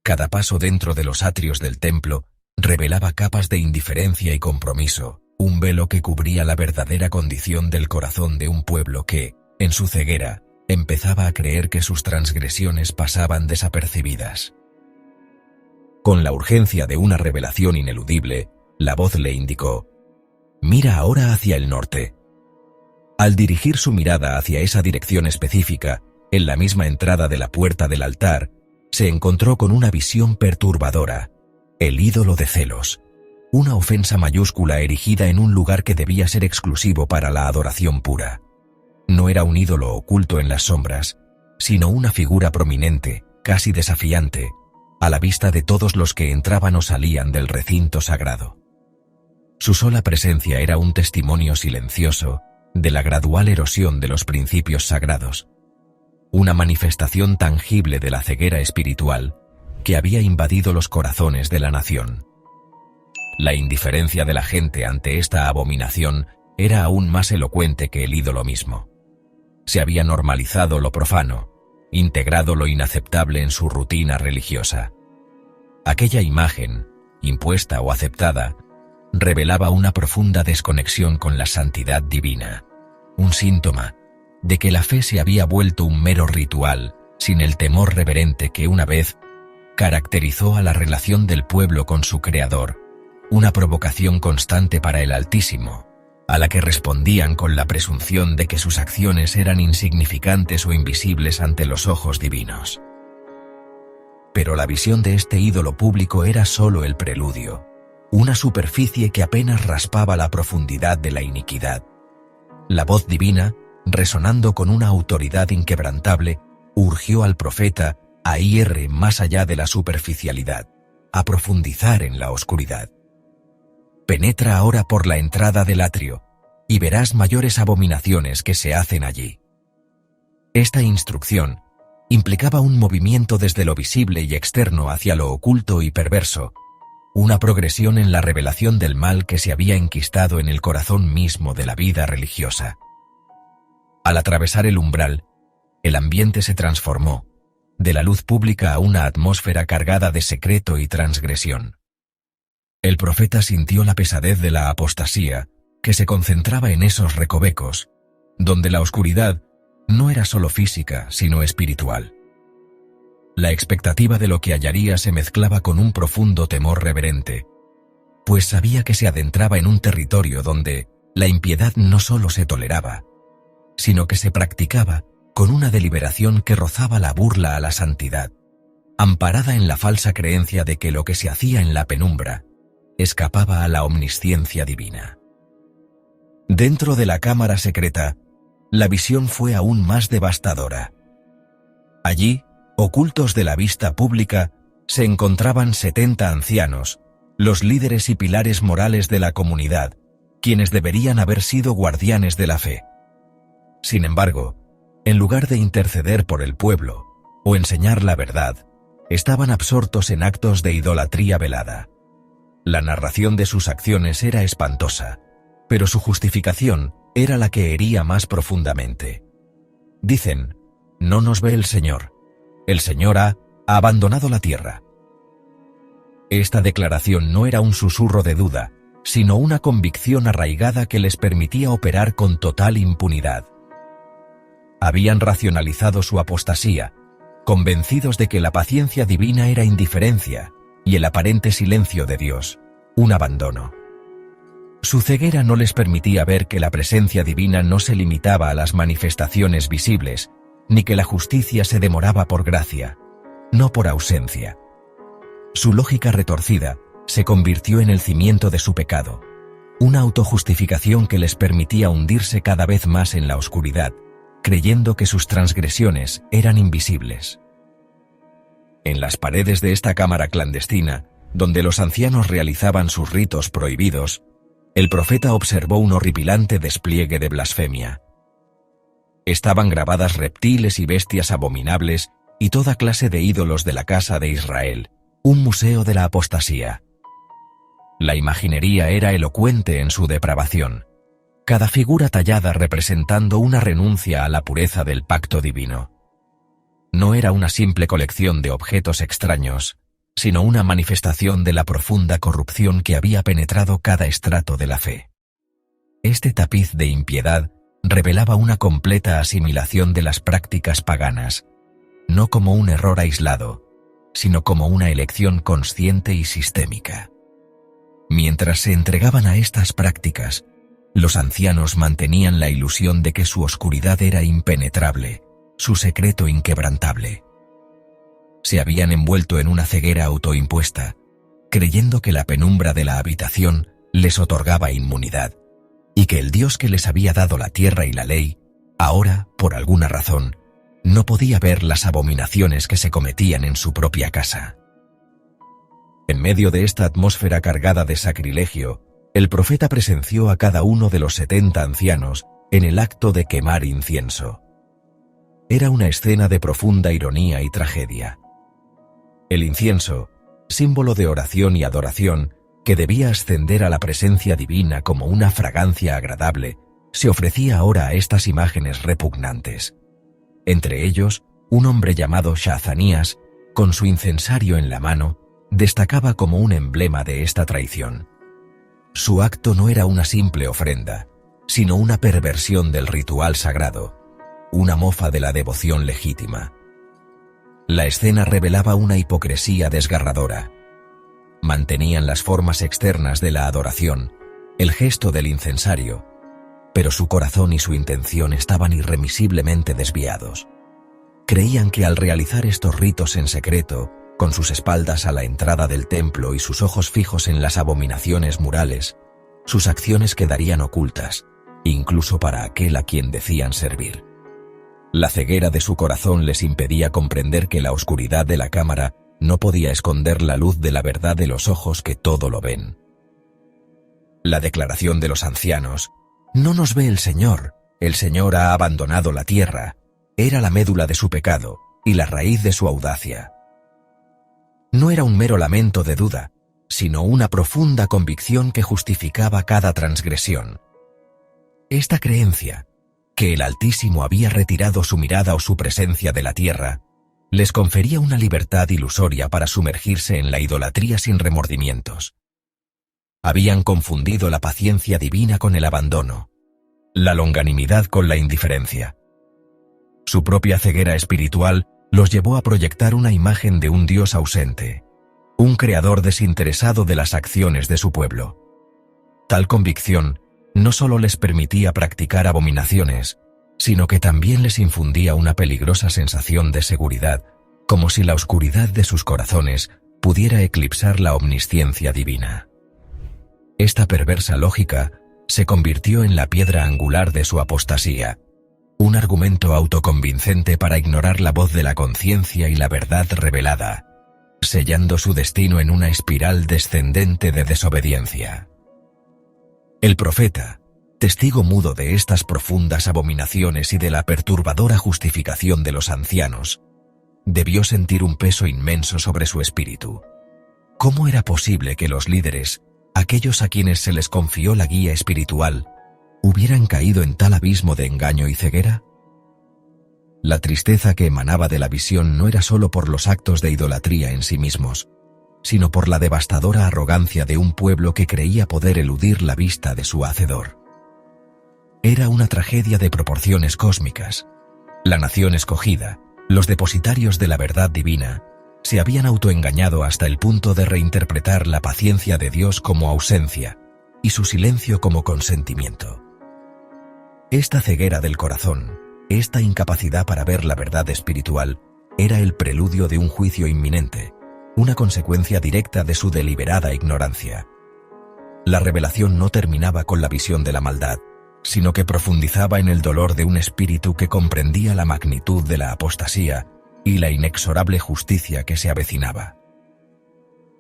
Cada paso dentro de los atrios del templo revelaba capas de indiferencia y compromiso, un velo que cubría la verdadera condición del corazón de un pueblo que, en su ceguera, empezaba a creer que sus transgresiones pasaban desapercibidas. Con la urgencia de una revelación ineludible, la voz le indicó: «Mira ahora hacia el norte». Al dirigir su mirada hacia esa dirección específica, en la misma entrada de la puerta del altar, se encontró con una visión perturbadora: el ídolo de celos, una ofensa mayúscula erigida en un lugar que debía ser exclusivo para la adoración pura. No era un ídolo oculto en las sombras, sino una figura prominente, casi desafiante, a la vista de todos los que entraban o salían del recinto sagrado. Su sola presencia era un testimonio silencioso de la gradual erosión de los principios sagrados, una manifestación tangible de la ceguera espiritual que había invadido los corazones de la nación. La indiferencia de la gente ante esta abominación era aún más elocuente que el ídolo mismo. Se había normalizado lo profano, integrado lo inaceptable en su rutina religiosa. Aquella imagen, impuesta o aceptada, revelaba una profunda desconexión con la santidad divina, un síntoma de que la fe se había vuelto un mero ritual, sin el temor reverente que una vez caracterizó a la relación del pueblo con su Creador, una provocación constante para el Altísimo, a la que respondían con la presunción de que sus acciones eran insignificantes o invisibles ante los ojos divinos. Pero la visión de este ídolo público era solo el preludio, una superficie que apenas raspaba la profundidad de la iniquidad. La voz divina, resonando con una autoridad inquebrantable, urgió al profeta a ir más allá de la superficialidad, a profundizar en la oscuridad. Penetra ahora por la entrada del atrio, y verás mayores abominaciones que se hacen allí. Esta instrucción implicaba un movimiento desde lo visible y externo hacia lo oculto y perverso, una progresión en la revelación del mal que se había enquistado en el corazón mismo de la vida religiosa. Al atravesar el umbral, el ambiente se transformó, de la luz pública a una atmósfera cargada de secreto y transgresión. El profeta sintió la pesadez de la apostasía que se concentraba en esos recovecos, donde la oscuridad no era solo física, sino espiritual. La expectativa de lo que hallaría se mezclaba con un profundo temor reverente, pues sabía que se adentraba en un territorio donde la impiedad no solo se toleraba, sino que se practicaba con una deliberación que rozaba la burla a la santidad, amparada en la falsa creencia de que lo que se hacía en la penumbra escapaba a la omnisciencia divina. Dentro de la cámara secreta, la visión fue aún más devastadora. Allí, ocultos de la vista pública, se encontraban 70 ancianos, los líderes y pilares morales de la comunidad, quienes deberían haber sido guardianes de la fe. Sin embargo, en lugar de interceder por el pueblo o enseñar la verdad, estaban absortos en actos de idolatría velada. La narración de sus acciones era espantosa, pero su justificación era la que hería más profundamente. Dicen: no nos ve el Señor ha abandonado la tierra. Esta declaración no era un susurro de duda, sino una convicción arraigada que les permitía operar con total impunidad. Habían racionalizado su apostasía, convencidos de que la paciencia divina era indiferencia y el aparente silencio de Dios, un abandono. Su ceguera no les permitía ver que la presencia divina no se limitaba a las manifestaciones visibles, ni que la justicia se demoraba por gracia, no por ausencia. Su lógica retorcida se convirtió en el cimiento de su pecado, una autojustificación que les permitía hundirse cada vez más en la oscuridad, creyendo que sus transgresiones eran invisibles. En las paredes de esta cámara clandestina, donde los ancianos realizaban sus ritos prohibidos, el profeta observó un horripilante despliegue de blasfemia. Estaban grabadas reptiles y bestias abominables y toda clase de ídolos de la casa de Israel, un museo de la apostasía. La imaginería era elocuente en su depravación, cada figura tallada representando una renuncia a la pureza del pacto divino. No era una simple colección de objetos extraños, sino una manifestación de la profunda corrupción que había penetrado cada estrato de la fe. Este tapiz de impiedad revelaba una completa asimilación de las prácticas paganas, no como un error aislado, sino como una elección consciente y sistémica. Mientras se entregaban a estas prácticas, los ancianos mantenían la ilusión de que su oscuridad era impenetrable, su secreto inquebrantable. Se habían envuelto en una ceguera autoimpuesta, creyendo que la penumbra de la habitación les otorgaba inmunidad, y que el Dios que les había dado la tierra y la ley, ahora, por alguna razón, no podía ver las abominaciones que se cometían en su propia casa. En medio de esta atmósfera cargada de sacrilegio, el profeta presenció a cada uno de los 70 ancianos en el acto de quemar incienso. Era una escena de profunda ironía y tragedia. El incienso, símbolo de oración y adoración, que debía ascender a la presencia divina como una fragancia agradable, se ofrecía ahora a estas imágenes repugnantes. Entre ellos, un hombre llamado Shazanías, con su incensario en la mano, destacaba como un emblema de esta traición. Su acto no era una simple ofrenda, sino una perversión del ritual sagrado, una mofa de la devoción legítima. La escena revelaba una hipocresía desgarradora. Mantenían las formas externas de la adoración, el gesto del incensario, pero su corazón y su intención estaban irremisiblemente desviados. Creían que al realizar estos ritos en secreto, con sus espaldas a la entrada del templo y sus ojos fijos en las abominaciones murales, sus acciones quedarían ocultas, incluso para aquel a quien decían servir. La ceguera de su corazón les impedía comprender que la oscuridad de la cámara no podía esconder la luz de la verdad de los ojos que todo lo ven. La declaración de los ancianos, «No nos ve el Señor ha abandonado la tierra», era la médula de su pecado y la raíz de su audacia. No era un mero lamento de duda, sino una profunda convicción que justificaba cada transgresión. Esta creencia, que el Altísimo había retirado su mirada o su presencia de la tierra, les confería una libertad ilusoria para sumergirse en la idolatría sin remordimientos. Habían confundido la paciencia divina con el abandono, la longanimidad con la indiferencia. Su propia ceguera espiritual los llevó a proyectar una imagen de un Dios ausente, un creador desinteresado de las acciones de su pueblo. Tal convicción no solo les permitía practicar abominaciones, sino que también les infundía una peligrosa sensación de seguridad, como si la oscuridad de sus corazones pudiera eclipsar la omnisciencia divina. Esta perversa lógica se convirtió en la piedra angular de su apostasía, un argumento autoconvincente para ignorar la voz de la conciencia y la verdad revelada, sellando su destino en una espiral descendente de desobediencia. El profeta, testigo mudo de estas profundas abominaciones y de la perturbadora justificación de los ancianos, debió sentir un peso inmenso sobre su espíritu. ¿Cómo era posible que los líderes, aquellos a quienes se les confió la guía espiritual, hubieran caído en tal abismo de engaño y ceguera? La tristeza que emanaba de la visión no era solo por los actos de idolatría en sí mismos, sino por la devastadora arrogancia de un pueblo que creía poder eludir la vista de su hacedor. Era una tragedia de proporciones cósmicas. La nación escogida, los depositarios de la verdad divina, se habían autoengañado hasta el punto de reinterpretar la paciencia de Dios como ausencia y su silencio como consentimiento. Esta ceguera del corazón, esta incapacidad para ver la verdad espiritual, era el preludio de un juicio inminente, una consecuencia directa de su deliberada ignorancia. La revelación no terminaba con la visión de la maldad, sino que profundizaba en el dolor de un espíritu que comprendía la magnitud de la apostasía y la inexorable justicia que se avecinaba.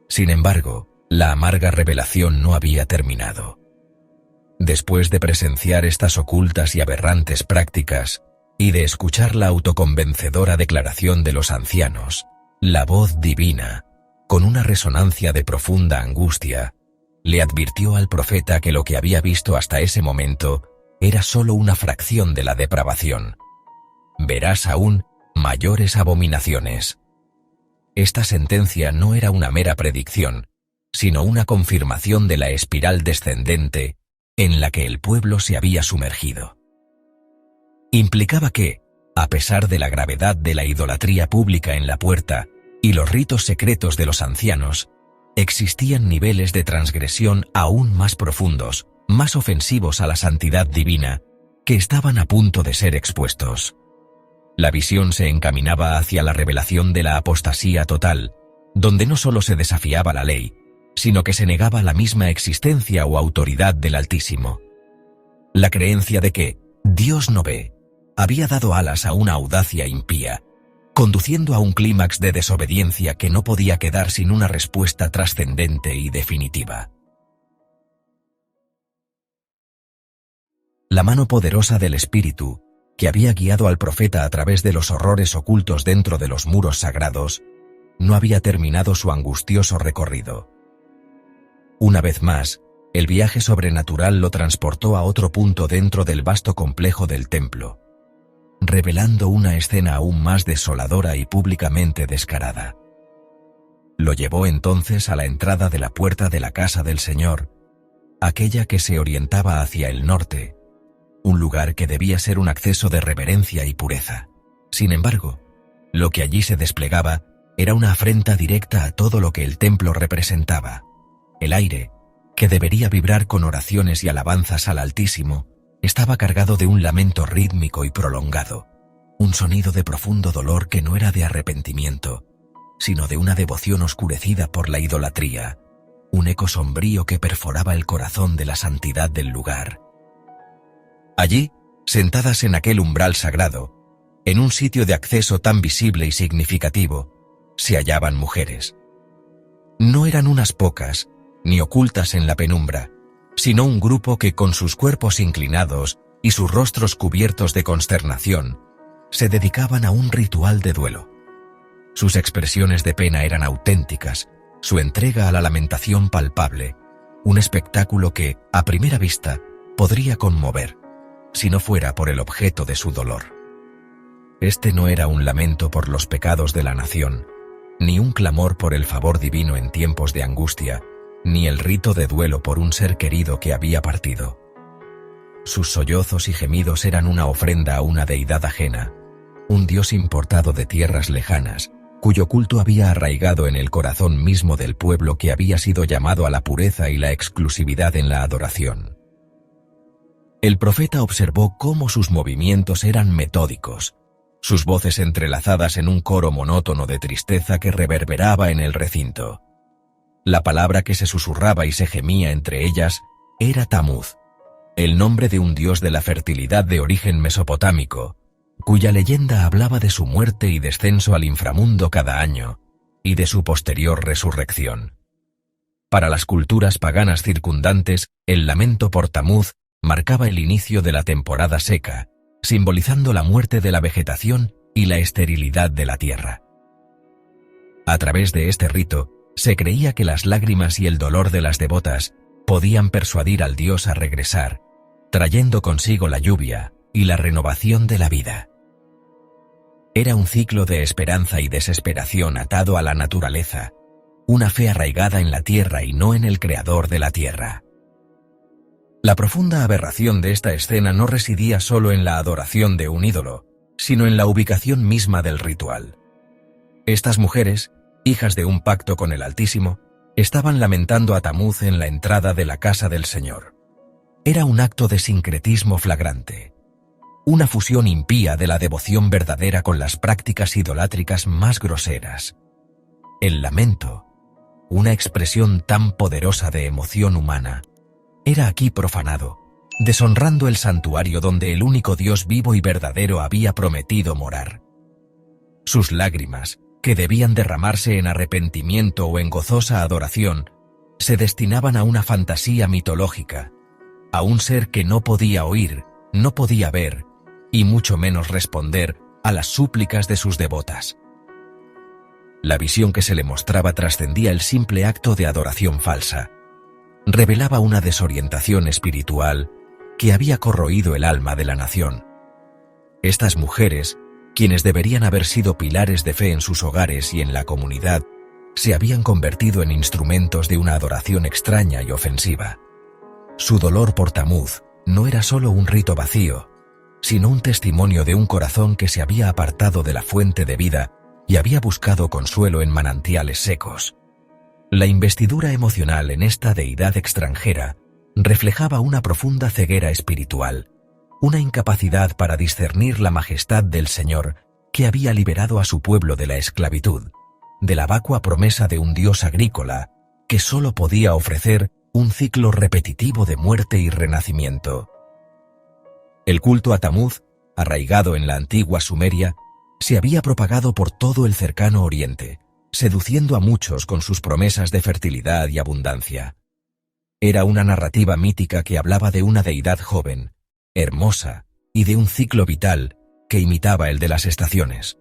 Sin embargo, la amarga revelación no había terminado. Después de presenciar estas ocultas y aberrantes prácticas, y de escuchar la autoconvencedora declaración de los ancianos, la voz divina, con una resonancia de profunda angustia, le advirtió al profeta que lo que había visto hasta ese momento era solo una fracción de la depravación. Verás aún mayores abominaciones. Esta sentencia no era una mera predicción, sino una confirmación de la espiral descendente en la que el pueblo se había sumergido. Implicaba que, a pesar de la gravedad de la idolatría pública en la puerta y los ritos secretos de los ancianos, existían niveles de transgresión aún más profundos, más ofensivos a la santidad divina, que estaban a punto de ser expuestos. La visión se encaminaba hacia la revelación de la apostasía total, donde no solo se desafiaba la ley, sino que se negaba la misma existencia o autoridad del Altísimo. La creencia de que Dios no ve había dado alas a una audacia impía, conduciendo a un clímax de desobediencia que no podía quedar sin una respuesta trascendente y definitiva. La mano poderosa del Espíritu, que había guiado al profeta a través de los horrores ocultos dentro de los muros sagrados, no había terminado su angustioso recorrido. Una vez más, El viaje sobrenatural lo transportó a otro punto dentro del vasto complejo del templo, revelando una escena aún más desoladora y públicamente descarada. Lo llevó entonces a la entrada de la puerta de la casa del Señor, aquella que se orientaba hacia el norte, un lugar que debía ser un acceso de reverencia y pureza. Sin embargo, lo que allí se desplegaba era una afrenta directa a todo lo que el templo representaba. El aire, que debería vibrar con oraciones y alabanzas al Altísimo, estaba cargado de un lamento rítmico y prolongado, un sonido de profundo dolor que no era de arrepentimiento, sino de una devoción oscurecida por la idolatría, un eco sombrío que perforaba el corazón de la santidad del lugar. Allí, sentadas en aquel umbral sagrado, en un sitio de acceso tan visible y significativo, se hallaban mujeres. No eran unas pocas, ni ocultas en la penumbra, sino un grupo que con sus cuerpos inclinados y sus rostros cubiertos de consternación, se dedicaban a un ritual de duelo. Sus expresiones de pena eran auténticas, su entrega a la lamentación palpable, un espectáculo que, a primera vista, podría conmover, si no fuera por el objeto de su dolor. Este no era un lamento por los pecados de la nación, ni un clamor por el favor divino en tiempos de angustia, ni el rito de duelo por un ser querido que había partido. Sus sollozos y gemidos eran una ofrenda a una deidad ajena, un dios importado de tierras lejanas, cuyo culto había arraigado en el corazón mismo del pueblo que había sido llamado a la pureza y la exclusividad en la adoración. El profeta observó cómo sus movimientos eran metódicos, sus voces entrelazadas en un coro monótono de tristeza que reverberaba en el recinto. La palabra que se susurraba y se gemía entre ellas era Tamuz, el nombre de un dios de la fertilidad de origen mesopotámico, cuya leyenda hablaba de su muerte y descenso al inframundo cada año, y de su posterior resurrección. Para las culturas paganas circundantes, el lamento por Tamuz marcaba el inicio de la temporada seca, simbolizando la muerte de la vegetación y la esterilidad de la tierra. A través de este rito, se creía que las lágrimas y el dolor de las devotas podían persuadir al dios a regresar, trayendo consigo la lluvia y la renovación de la vida. Era un ciclo de esperanza y desesperación atado a la naturaleza, una fe arraigada en la tierra y no en el creador de la tierra. La profunda aberración de esta escena no residía solo en la adoración de un ídolo, sino en la ubicación misma del ritual. Estas mujeres, hijas de un pacto con el Altísimo, estaban lamentando a Tamuz en la entrada de la casa del Señor. Era un acto de sincretismo flagrante, una fusión impía de la devoción verdadera con las prácticas idolátricas más groseras. El lamento, una expresión tan poderosa de emoción humana, era aquí profanado, deshonrando el santuario donde el único Dios vivo y verdadero había prometido morar. Sus lágrimas, que debían derramarse en arrepentimiento o en gozosa adoración, se destinaban a una fantasía mitológica, a un ser que no podía oír, no podía ver, y mucho menos responder a las súplicas de sus devotas. La visión que se le mostraba trascendía el simple acto de adoración falsa. Revelaba una desorientación espiritual que había corroído el alma de la nación. Estas mujeres, quienes deberían haber sido pilares de fe en sus hogares y en la comunidad, se habían convertido en instrumentos de una adoración extraña y ofensiva. Su dolor por Tamuz no era solo un rito vacío, sino un testimonio de un corazón que se había apartado de la fuente de vida y había buscado consuelo en manantiales secos. La investidura emocional en esta deidad extranjera reflejaba una profunda ceguera espiritual, una incapacidad para discernir la majestad del Señor que había liberado a su pueblo de la esclavitud, de la vacua promesa de un Dios agrícola que solo podía ofrecer un ciclo repetitivo de muerte y renacimiento. El culto a Tamuz, arraigado en la antigua Sumeria, se había propagado por todo el cercano Oriente, seduciendo a muchos con sus promesas de fertilidad y abundancia. Era una narrativa mítica que hablaba de una deidad joven, hermosa, y de un ciclo vital que imitaba el de las estaciones.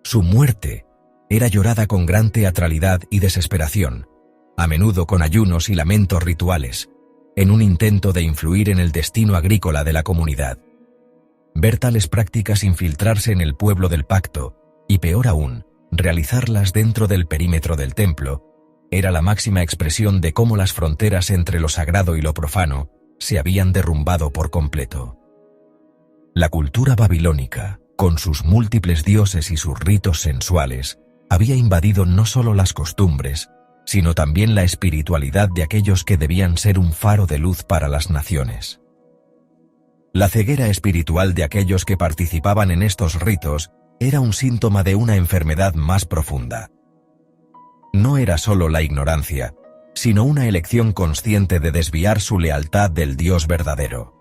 Su muerte era llorada con gran teatralidad y desesperación, a menudo con ayunos y lamentos rituales, en un intento de influir en el destino agrícola de la comunidad. Ver tales prácticas infiltrarse en el pueblo del pacto, y peor aún, realizarlas dentro del perímetro del templo, era la máxima expresión de cómo las fronteras entre lo sagrado y lo profano se habían derrumbado por completo. La cultura babilónica, con sus múltiples dioses y sus ritos sensuales, había invadido no solo las costumbres, sino también la espiritualidad de aquellos que debían ser un faro de luz para las naciones. La ceguera espiritual de aquellos que participaban en estos ritos era un síntoma de una enfermedad más profunda. No era solo la ignorancia, sino una elección consciente de desviar su lealtad del Dios verdadero.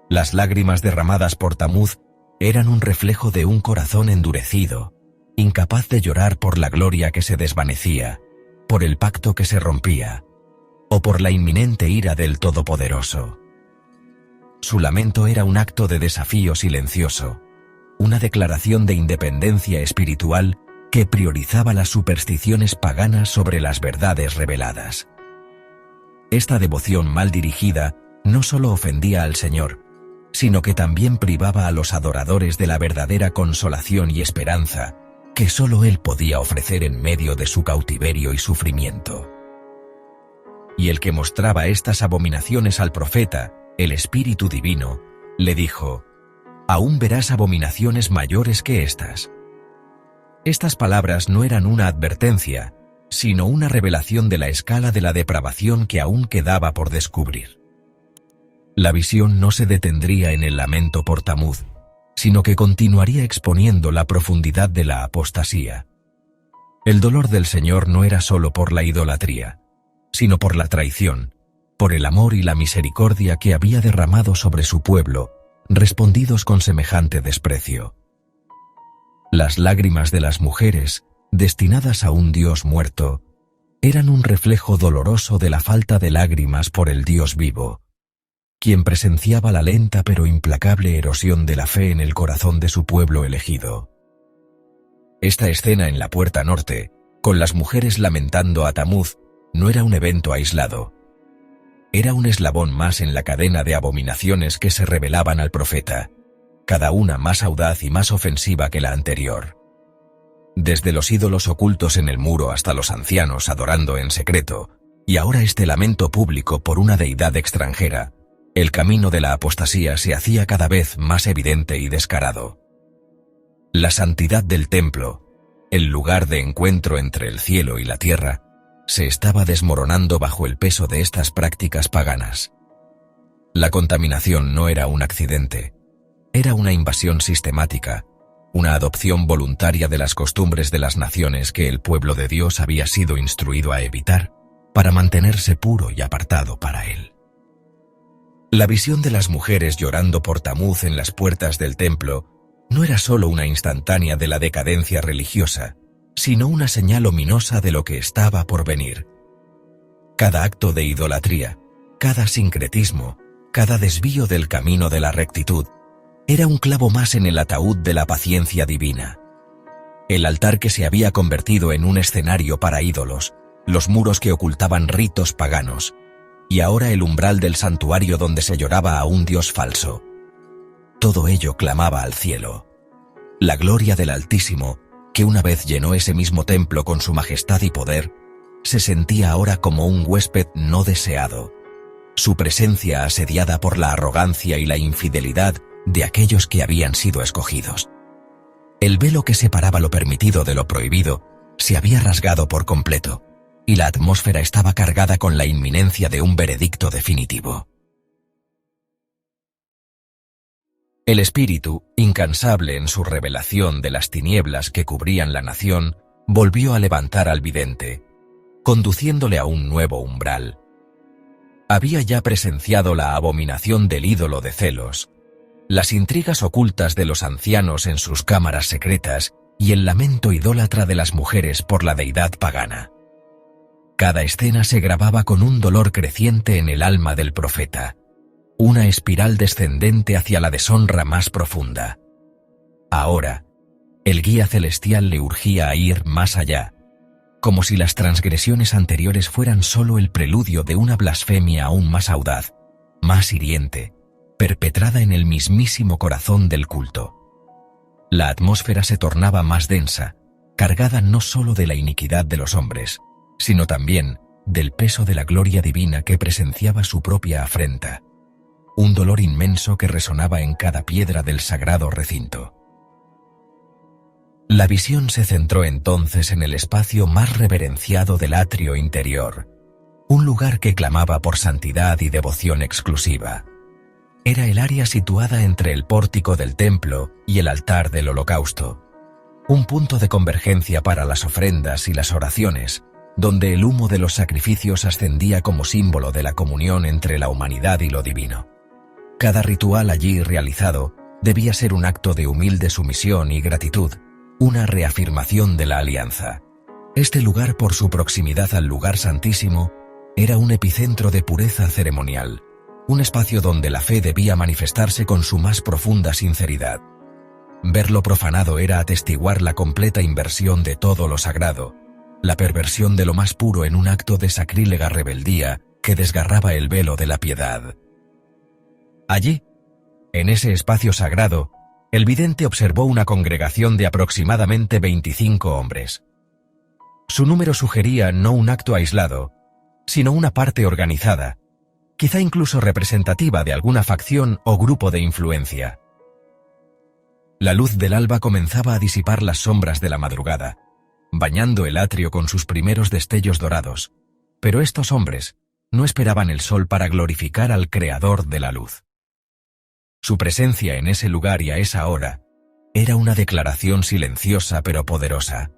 Las lágrimas derramadas por Tamuz eran un reflejo de un corazón endurecido, incapaz de llorar por la gloria que se desvanecía, por el pacto que se rompía, o por la inminente ira del Todopoderoso. Su lamento era un acto de desafío silencioso, una declaración de independencia espiritual que priorizaba las supersticiones paganas sobre las verdades reveladas. Esta devoción mal dirigida no solo ofendía al Señor, sino que también privaba a los adoradores de la verdadera consolación y esperanza que solo Él podía ofrecer en medio de su cautiverio y sufrimiento. Y el que mostraba estas abominaciones al profeta, el Espíritu Divino, le dijo: «Aún verás abominaciones mayores que estas». Estas palabras no eran una advertencia, sino una revelación de la escala de la depravación que aún quedaba por descubrir. La visión no se detendría en el lamento por Tamuz, sino que continuaría exponiendo la profundidad de la apostasía. El dolor del Señor no era solo por la idolatría, sino por la traición, por el amor y la misericordia que había derramado sobre su pueblo, respondidos con semejante desprecio. Las lágrimas de las mujeres, destinadas a un Dios muerto, eran un reflejo doloroso de la falta de lágrimas por el Dios vivo, quien presenciaba la lenta pero implacable erosión de la fe en el corazón de su pueblo elegido. Esta escena en la puerta norte, con las mujeres lamentando a Tamuz, no era un evento aislado. Era un eslabón más en la cadena de abominaciones que se revelaban al profeta, cada una más audaz y más ofensiva que la anterior. Desde los ídolos ocultos en el muro hasta los ancianos adorando en secreto, y ahora este lamento público por una deidad extranjera, el camino de la apostasía se hacía cada vez más evidente y descarado. La santidad del templo, el lugar de encuentro entre el cielo y la tierra, se estaba desmoronando bajo el peso de estas prácticas paganas. La contaminación no era un accidente, era una invasión sistemática, una adopción voluntaria de las costumbres de las naciones que el pueblo de Dios había sido instruido a evitar para mantenerse puro y apartado para Él. La visión de las mujeres llorando por Tamuz en las puertas del templo no era solo una instantánea de la decadencia religiosa, sino una señal ominosa de lo que estaba por venir. Cada acto de idolatría, cada sincretismo, cada desvío del camino de la rectitud, era un clavo más en el ataúd de la paciencia divina. El altar que se había convertido en un escenario para ídolos, los muros que ocultaban ritos paganos, y ahora el umbral del santuario donde se lloraba a un Dios falso. Todo ello clamaba al cielo. La gloria del Altísimo, que una vez llenó ese mismo templo con su majestad y poder, se sentía ahora como un huésped no deseado, su presencia asediada por la arrogancia y la infidelidad de aquellos que habían sido escogidos. El velo que separaba lo permitido de lo prohibido se había rasgado por completo, y la atmósfera estaba cargada con la inminencia de un veredicto definitivo. El espíritu, incansable en su revelación de las tinieblas que cubrían la nación, volvió a levantar al vidente, conduciéndole a un nuevo umbral. Había ya presenciado la abominación del ídolo de celos, las intrigas ocultas de los ancianos en sus cámaras secretas y el lamento idólatra de las mujeres por la deidad pagana. Cada escena se grababa con un dolor creciente en el alma del profeta, una espiral descendente hacia la deshonra más profunda. Ahora, el guía celestial le urgía a ir más allá, como si las transgresiones anteriores fueran solo el preludio de una blasfemia aún más audaz, más hiriente, perpetrada en el mismísimo corazón del culto. La atmósfera se tornaba más densa, cargada no solo de la iniquidad de los hombres, sino también del peso de la gloria divina que presenciaba su propia afrenta. Un dolor inmenso que resonaba en cada piedra del sagrado recinto. La visión se centró entonces en el espacio más reverenciado del atrio interior, un lugar que clamaba por santidad y devoción exclusiva. Era el área situada entre el pórtico del templo y el altar del holocausto, un punto de convergencia para las ofrendas y las oraciones, donde el humo de los sacrificios ascendía como símbolo de la comunión entre la humanidad y lo divino. Cada ritual allí realizado debía ser un acto de humilde sumisión y gratitud, una reafirmación de la alianza. Este lugar, por su proximidad al lugar santísimo, era un epicentro de pureza ceremonial, un espacio donde la fe debía manifestarse con su más profunda sinceridad. Verlo profanado era atestiguar la completa inversión de todo lo sagrado, la perversión de lo más puro en un acto de sacrílega rebeldía que desgarraba el velo de la piedad. Allí, en ese espacio sagrado, el vidente observó una congregación de aproximadamente 25 hombres. Su número sugería no un acto aislado, sino una parte organizada, quizá incluso representativa de alguna facción o grupo de influencia. La luz del alba comenzaba a disipar las sombras de la madrugada, bañando el atrio con sus primeros destellos dorados, pero estos hombres no esperaban el sol para glorificar al Creador de la luz. Su presencia en ese lugar y a esa hora era una declaración silenciosa pero poderosa.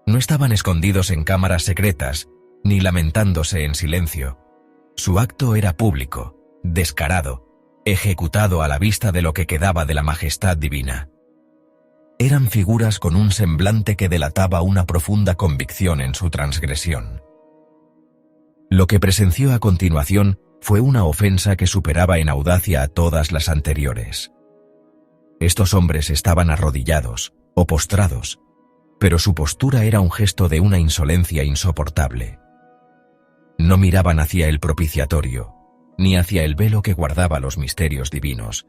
No estaban escondidos en cámaras secretas, ni lamentándose en silencio. Su acto era público, descarado, ejecutado a la vista de lo que quedaba de la majestad divina. Eran figuras con un semblante que delataba una profunda convicción en su transgresión. Lo que presenció a continuación fue una ofensa que superaba en audacia a todas las anteriores. Estos hombres estaban arrodillados o postrados, pero su postura era un gesto de una insolencia insoportable. No miraban hacia el propiciatorio, ni hacia el velo que guardaba los misterios divinos,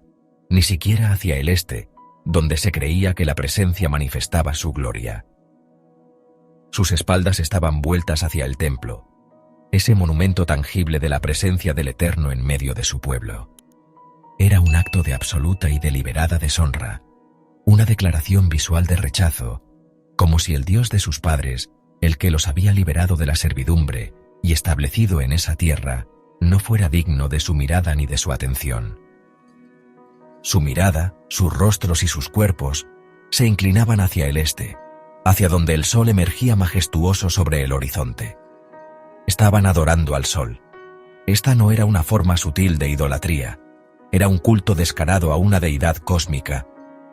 ni siquiera hacia el este, donde se creía que la presencia manifestaba su gloria. Sus espaldas estaban vueltas hacia el templo, ese monumento tangible de la presencia del Eterno en medio de su pueblo. Era un acto de absoluta y deliberada deshonra, una declaración visual de rechazo, como si el Dios de sus padres, el que los había liberado de la servidumbre y establecido en esa tierra, no fuera digno de su mirada ni de su atención. Su mirada, sus rostros y sus cuerpos se inclinaban hacia el este, hacia donde el sol emergía majestuoso sobre el horizonte. Estaban adorando al sol. Esta no era una forma sutil de idolatría, era un culto descarado a una deidad cósmica,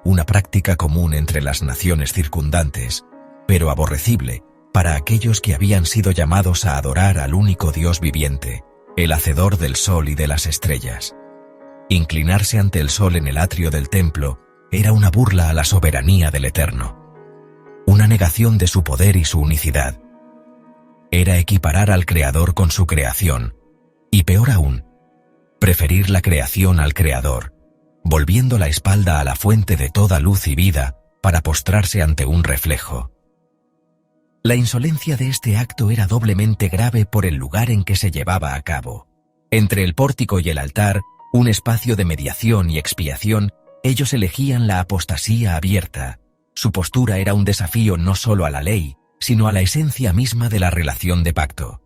una práctica común entre las naciones circundantes, pero aborrecible para aquellos que habían sido llamados a adorar al único Dios viviente, el hacedor del sol y de las estrellas. Inclinarse ante el sol en el atrio del templo era una burla a la soberanía del Eterno, una negación de su poder y su unicidad. Era equiparar al Creador con su creación, y peor aún, preferir la creación al Creador, volviendo la espalda a la fuente de toda luz y vida para postrarse ante un reflejo. La insolencia de este acto era doblemente grave por el lugar en que se llevaba a cabo. Entre el pórtico y el altar, un espacio de mediación y expiación, ellos elegían la apostasía abierta. Su postura era un desafío no solo a la ley, sino a la esencia misma de la relación de pacto.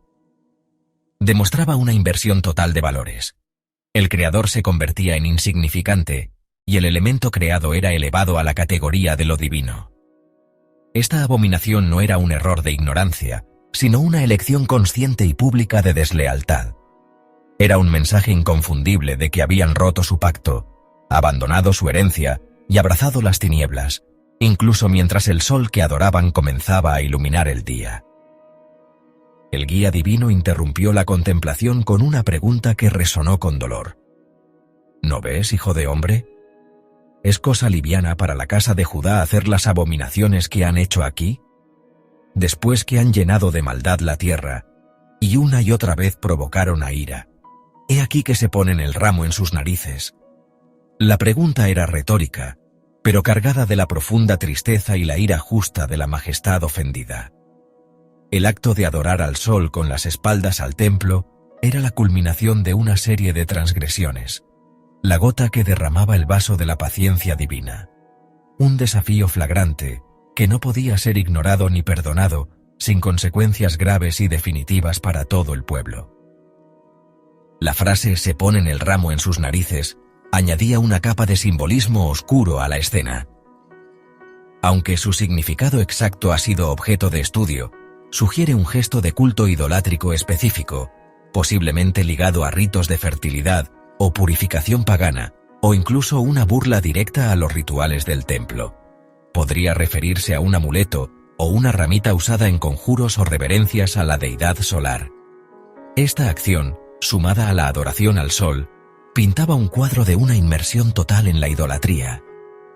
Demostraba una inversión total de valores. El creador se convertía en insignificante, y el elemento creado era elevado a la categoría de lo divino. Esta abominación no era un error de ignorancia, sino una elección consciente y pública de deslealtad. Era un mensaje inconfundible de que habían roto su pacto, abandonado su herencia y abrazado las tinieblas, incluso mientras el sol que adoraban comenzaba a iluminar el día. El guía divino interrumpió la contemplación con una pregunta que resonó con dolor. ¿No ves, hijo de hombre? ¿Es cosa liviana para la casa de Judá hacer las abominaciones que han hecho aquí? después que han llenado de maldad la tierra, y una y otra vez provocaron a ira. He aquí que se ponen el ramo en sus narices. La pregunta era retórica, pero cargada de la profunda tristeza y la ira justa de la majestad ofendida. El acto de adorar al sol con las espaldas al templo era la culminación de una serie de transgresiones, la gota que derramaba el vaso de la paciencia divina. Un desafío flagrante que no podía ser ignorado ni perdonado sin consecuencias graves y definitivas para todo el pueblo. La frase "se ponen el ramo en sus narices" añadía una capa de simbolismo oscuro a la escena. Aunque su significado exacto ha sido objeto de estudio, sugiere un gesto de culto idolátrico específico, posiblemente ligado a ritos de fertilidad o purificación pagana, o incluso una burla directa a los rituales del templo. Podría referirse a un amuleto o una ramita usada en conjuros o reverencias a la deidad solar. Esta acción, sumada a la adoración al sol, pintaba un cuadro de una inmersión total en la idolatría,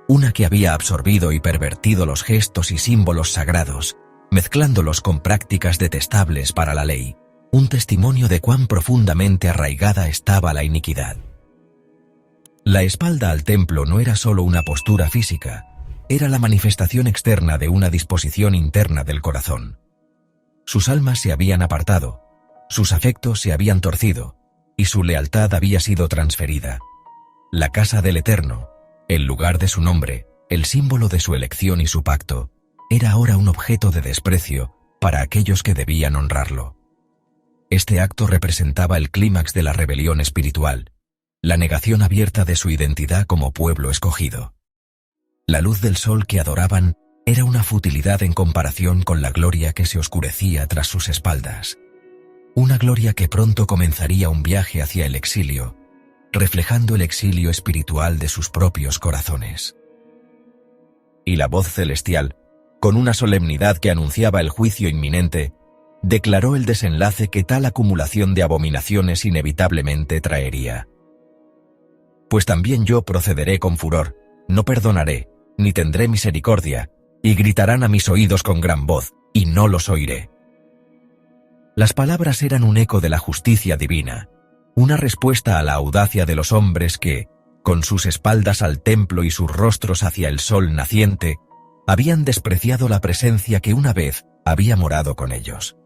una que había absorbido y pervertido los gestos y símbolos sagrados, mezclándolos con prácticas detestables para la ley, un testimonio de cuán profundamente arraigada estaba la iniquidad. La espalda al templo no era solo una postura física, era la manifestación externa de una disposición interna del corazón. Sus almas se habían apartado, sus afectos se habían torcido, y su lealtad había sido transferida. La casa del Eterno, el lugar de su nombre, el símbolo de su elección y su pacto, era ahora un objeto de desprecio para aquellos que debían honrarlo. Este acto representaba el clímax de la rebelión espiritual, la negación abierta de su identidad como pueblo escogido. La luz del sol que adoraban era una futilidad en comparación con la gloria que se oscurecía tras sus espaldas. Una gloria que pronto comenzaría un viaje hacia el exilio, reflejando el exilio espiritual de sus propios corazones. Y la voz celestial, con una solemnidad que anunciaba el juicio inminente, declaró el desenlace que tal acumulación de abominaciones inevitablemente traería. Pues también yo procederé con furor, no perdonaré, ni tendré misericordia, y gritarán a mis oídos con gran voz, y no los oiré. Las palabras eran un eco de la justicia divina, una respuesta a la audacia de los hombres que, con sus espaldas al templo y sus rostros hacia el sol naciente, habían despreciado la presencia que una vez había morado con ellos.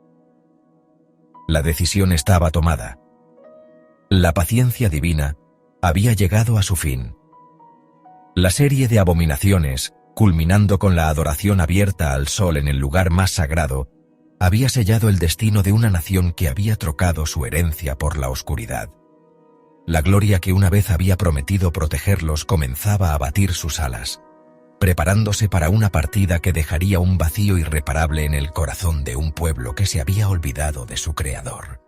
La decisión estaba tomada. La paciencia divina había llegado a su fin. La serie de abominaciones, culminando con la adoración abierta al sol en el lugar más sagrado, había sellado el destino de una nación que había trocado su herencia por la oscuridad. La gloria que una vez había prometido protegerlos comenzaba a batir sus alas, preparándose para una partida que dejaría un vacío irreparable en el corazón de un pueblo que se había olvidado de su Creador.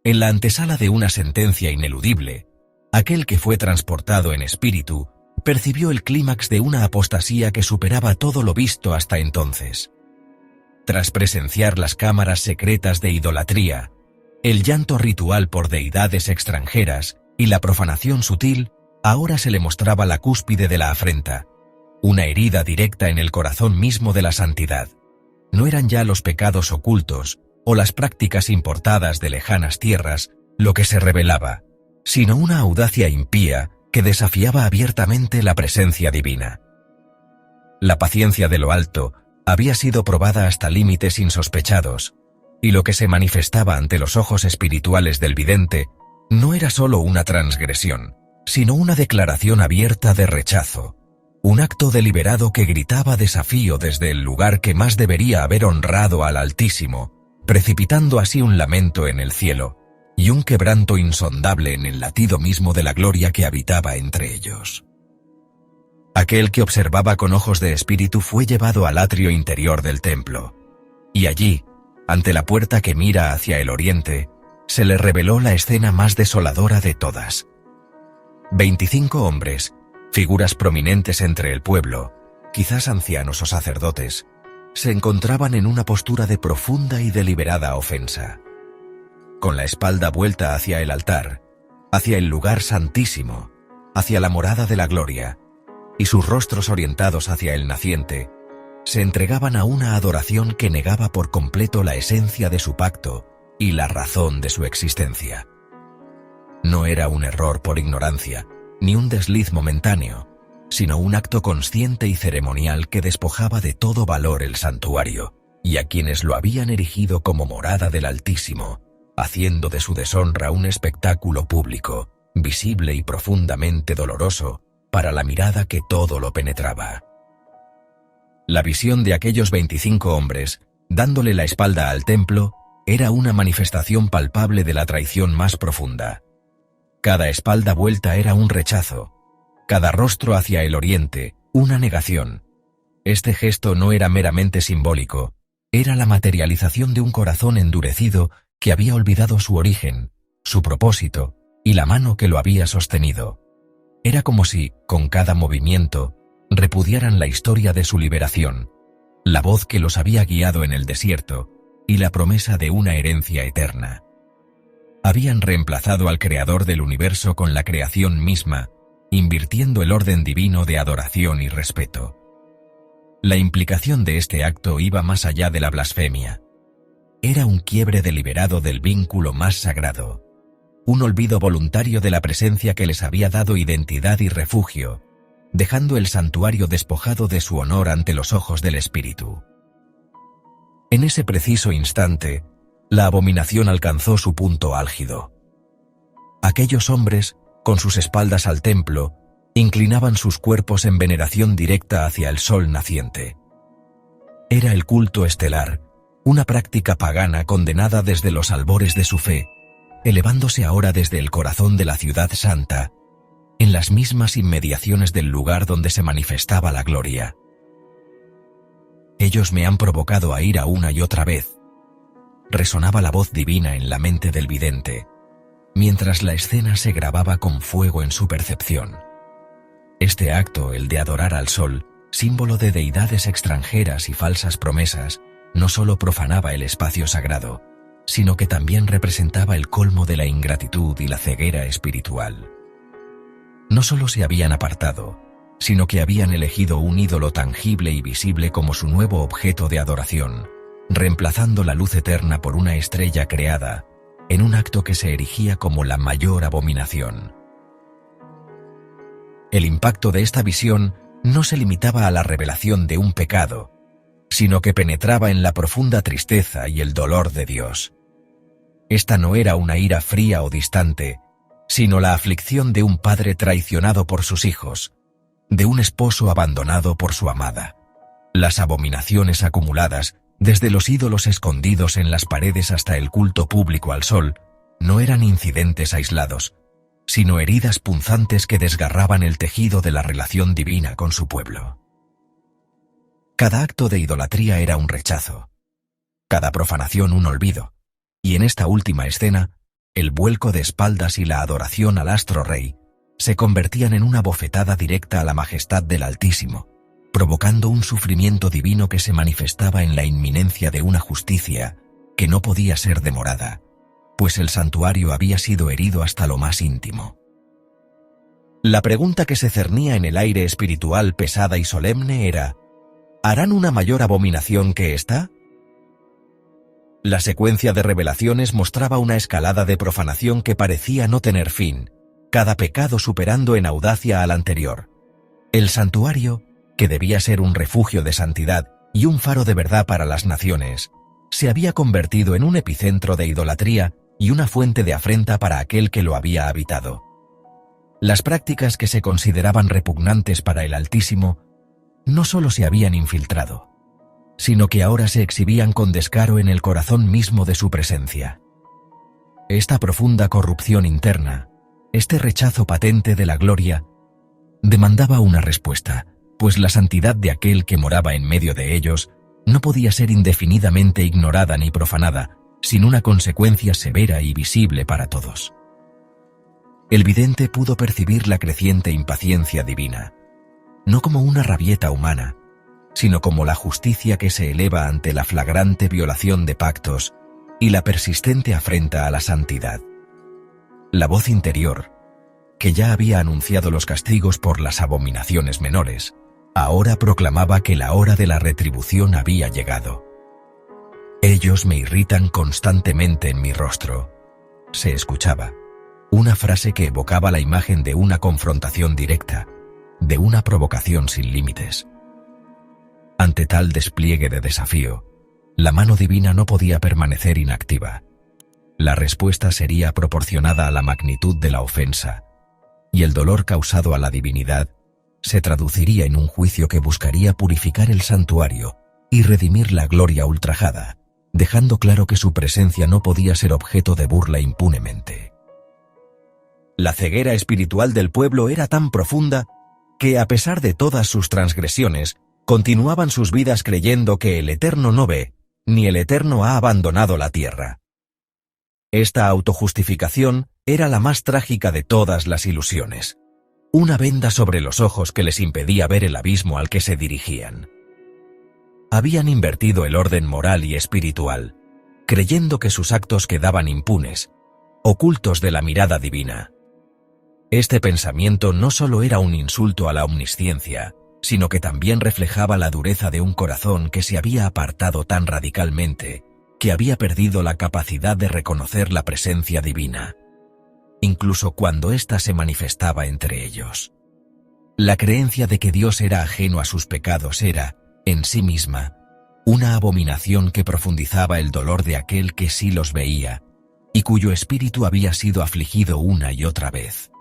En la antesala de una sentencia ineludible, aquel que fue transportado en espíritu percibió el clímax de una apostasía que superaba todo lo visto hasta entonces. Tras presenciar las cámaras secretas de idolatría, el llanto ritual por deidades extranjeras y la profanación sutil, ahora se le mostraba la cúspide de la afrenta, una herida directa en el corazón mismo de la santidad. No eran ya los pecados ocultos o las prácticas importadas de lejanas tierras lo que se revelaba, sino una audacia impía que desafiaba abiertamente la presencia divina. La paciencia de lo alto había sido probada hasta límites insospechados, y lo que se manifestaba ante los ojos espirituales del vidente no era solo una transgresión, sino una declaración abierta de rechazo, un acto deliberado que gritaba desafío desde el lugar que más debería haber honrado al Altísimo, precipitando así un lamento en el cielo, y un quebranto insondable en el latido mismo de la gloria que habitaba entre ellos. Aquel que observaba con ojos de espíritu fue llevado al atrio interior del templo, y allí, ante la puerta que mira hacia el oriente, se le reveló la escena más desoladora de todas. 25 hombres, figuras prominentes entre el pueblo, quizás ancianos o sacerdotes, se encontraban en una postura de profunda y deliberada ofensa. Con la espalda vuelta hacia el altar, hacia el lugar santísimo, hacia la morada de la gloria, y sus rostros orientados hacia el naciente, se entregaban a una adoración que negaba por completo la esencia de su pacto y la razón de su existencia. No era un error por ignorancia, ni un desliz momentáneo, sino un acto consciente y ceremonial que despojaba de todo valor el santuario, y a quienes lo habían erigido como morada del Altísimo, haciendo de su deshonra un espectáculo público, visible y profundamente doloroso, para la mirada que todo lo penetraba. La visión de aquellos 25 hombres, dándole la espalda al templo, era una manifestación palpable de la traición más profunda. Cada espalda vuelta era un rechazo, cada rostro hacia el oriente, una negación. Este gesto no era meramente simbólico, era la materialización de un corazón endurecido que había olvidado su origen, su propósito y la mano que lo había sostenido. Era como si, con cada movimiento, repudiaran la historia de su liberación, la voz que los había guiado en el desierto y la promesa de una herencia eterna. Habían reemplazado al Creador del universo con la creación misma, invirtiendo el orden divino de adoración y respeto. La implicación de este acto iba más allá de la blasfemia. Era un quiebre deliberado del vínculo más sagrado, un olvido voluntario de la presencia que les había dado identidad y refugio, dejando el santuario despojado de su honor ante los ojos del Espíritu. En ese preciso instante, la abominación alcanzó su punto álgido. Aquellos hombres, con sus espaldas al templo, inclinaban sus cuerpos en veneración directa hacia el sol naciente. Era el culto estelar, una práctica pagana condenada desde los albores de su fe, elevándose ahora desde el corazón de la ciudad santa, en las mismas inmediaciones del lugar donde se manifestaba la gloria. Ellos me han provocado a ir a una y otra vez, resonaba la voz divina en la mente del vidente, mientras la escena se grababa con fuego en su percepción. Este acto, el de adorar al sol, símbolo de deidades extranjeras y falsas promesas, no solo profanaba el espacio sagrado, sino que también representaba el colmo de la ingratitud y la ceguera espiritual. No solo se habían apartado, sino que habían elegido un ídolo tangible y visible como su nuevo objeto de adoración, reemplazando la luz eterna por una estrella creada, en un acto que se erigía como la mayor abominación. El impacto de esta visión no se limitaba a la revelación de un pecado, sino que penetraba en la profunda tristeza y el dolor de Dios. Esta no era una ira fría o distante, sino la aflicción de un padre traicionado por sus hijos, de un esposo abandonado por su amada. Las abominaciones acumuladas, desde los ídolos escondidos en las paredes hasta el culto público al sol, no eran incidentes aislados, sino heridas punzantes que desgarraban el tejido de la relación divina con su pueblo. Cada acto de idolatría era un rechazo, cada profanación un olvido, y en esta última escena, el vuelco de espaldas y la adoración al astro rey se convertían en una bofetada directa a la majestad del Altísimo, provocando un sufrimiento divino que se manifestaba en la inminencia de una justicia que no podía ser demorada, pues el santuario había sido herido hasta lo más íntimo. La pregunta que se cernía en el aire espiritual pesada y solemne era: ¿harán una mayor abominación que esta? La secuencia de revelaciones mostraba una escalada de profanación que parecía no tener fin, cada pecado superando en audacia al anterior. El santuario, que debía ser un refugio de santidad y un faro de verdad para las naciones, se había convertido en un epicentro de idolatría y una fuente de afrenta para aquel que lo había habitado. Las prácticas que se consideraban repugnantes para el Altísimo no solo se habían infiltrado, sino que ahora se exhibían con descaro en el corazón mismo de su presencia. Esta profunda corrupción interna, este rechazo patente de la gloria, demandaba una respuesta, pues la santidad de aquel que moraba en medio de ellos no podía ser indefinidamente ignorada ni profanada, sin una consecuencia severa y visible para todos. El vidente pudo percibir la creciente impaciencia divina, no como una rabieta humana, sino como la justicia que se eleva ante la flagrante violación de pactos y la persistente afrenta a la santidad. La voz interior, que ya había anunciado los castigos por las abominaciones menores, ahora proclamaba que la hora de la retribución había llegado. Ellos me irritan constantemente en mi rostro. Se escuchaba una frase que evocaba la imagen de una confrontación directa, de una provocación sin límites. Ante tal despliegue de desafío, la mano divina no podía permanecer inactiva. La respuesta sería proporcionada a la magnitud de la ofensa, y el dolor causado a la divinidad se traduciría en un juicio que buscaría purificar el santuario y redimir la gloria ultrajada, dejando claro que su presencia no podía ser objeto de burla impunemente. La ceguera espiritual del pueblo era tan profunda que, a pesar de todas sus transgresiones, continuaban sus vidas creyendo que el Eterno no ve, ni el Eterno ha abandonado la tierra. Esta autojustificación era la más trágica de todas las ilusiones, una venda sobre los ojos que les impedía ver el abismo al que se dirigían. Habían invertido el orden moral y espiritual, creyendo que sus actos quedaban impunes, ocultos de la mirada divina. Este pensamiento no solo era un insulto a la omnisciencia, sino que también reflejaba la dureza de un corazón que se había apartado tan radicalmente que había perdido la capacidad de reconocer la presencia divina, incluso cuando ésta se manifestaba entre ellos. La creencia de que Dios era ajeno a sus pecados era, en sí misma, una abominación que profundizaba el dolor de aquel que sí los veía y cuyo espíritu había sido afligido una y otra vez.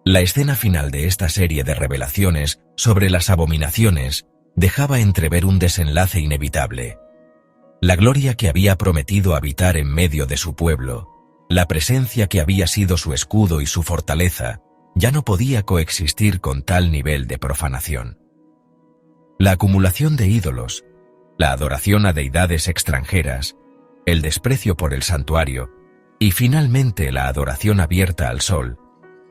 La escena final de esta serie de revelaciones sobre las abominaciones dejaba entrever un desenlace inevitable. La gloria que había prometido habitar en medio de su pueblo, la presencia que había sido su escudo y su fortaleza, ya no podía coexistir con tal nivel de profanación. La acumulación de ídolos, la adoración a deidades extranjeras, el desprecio por el santuario y finalmente la adoración abierta al sol,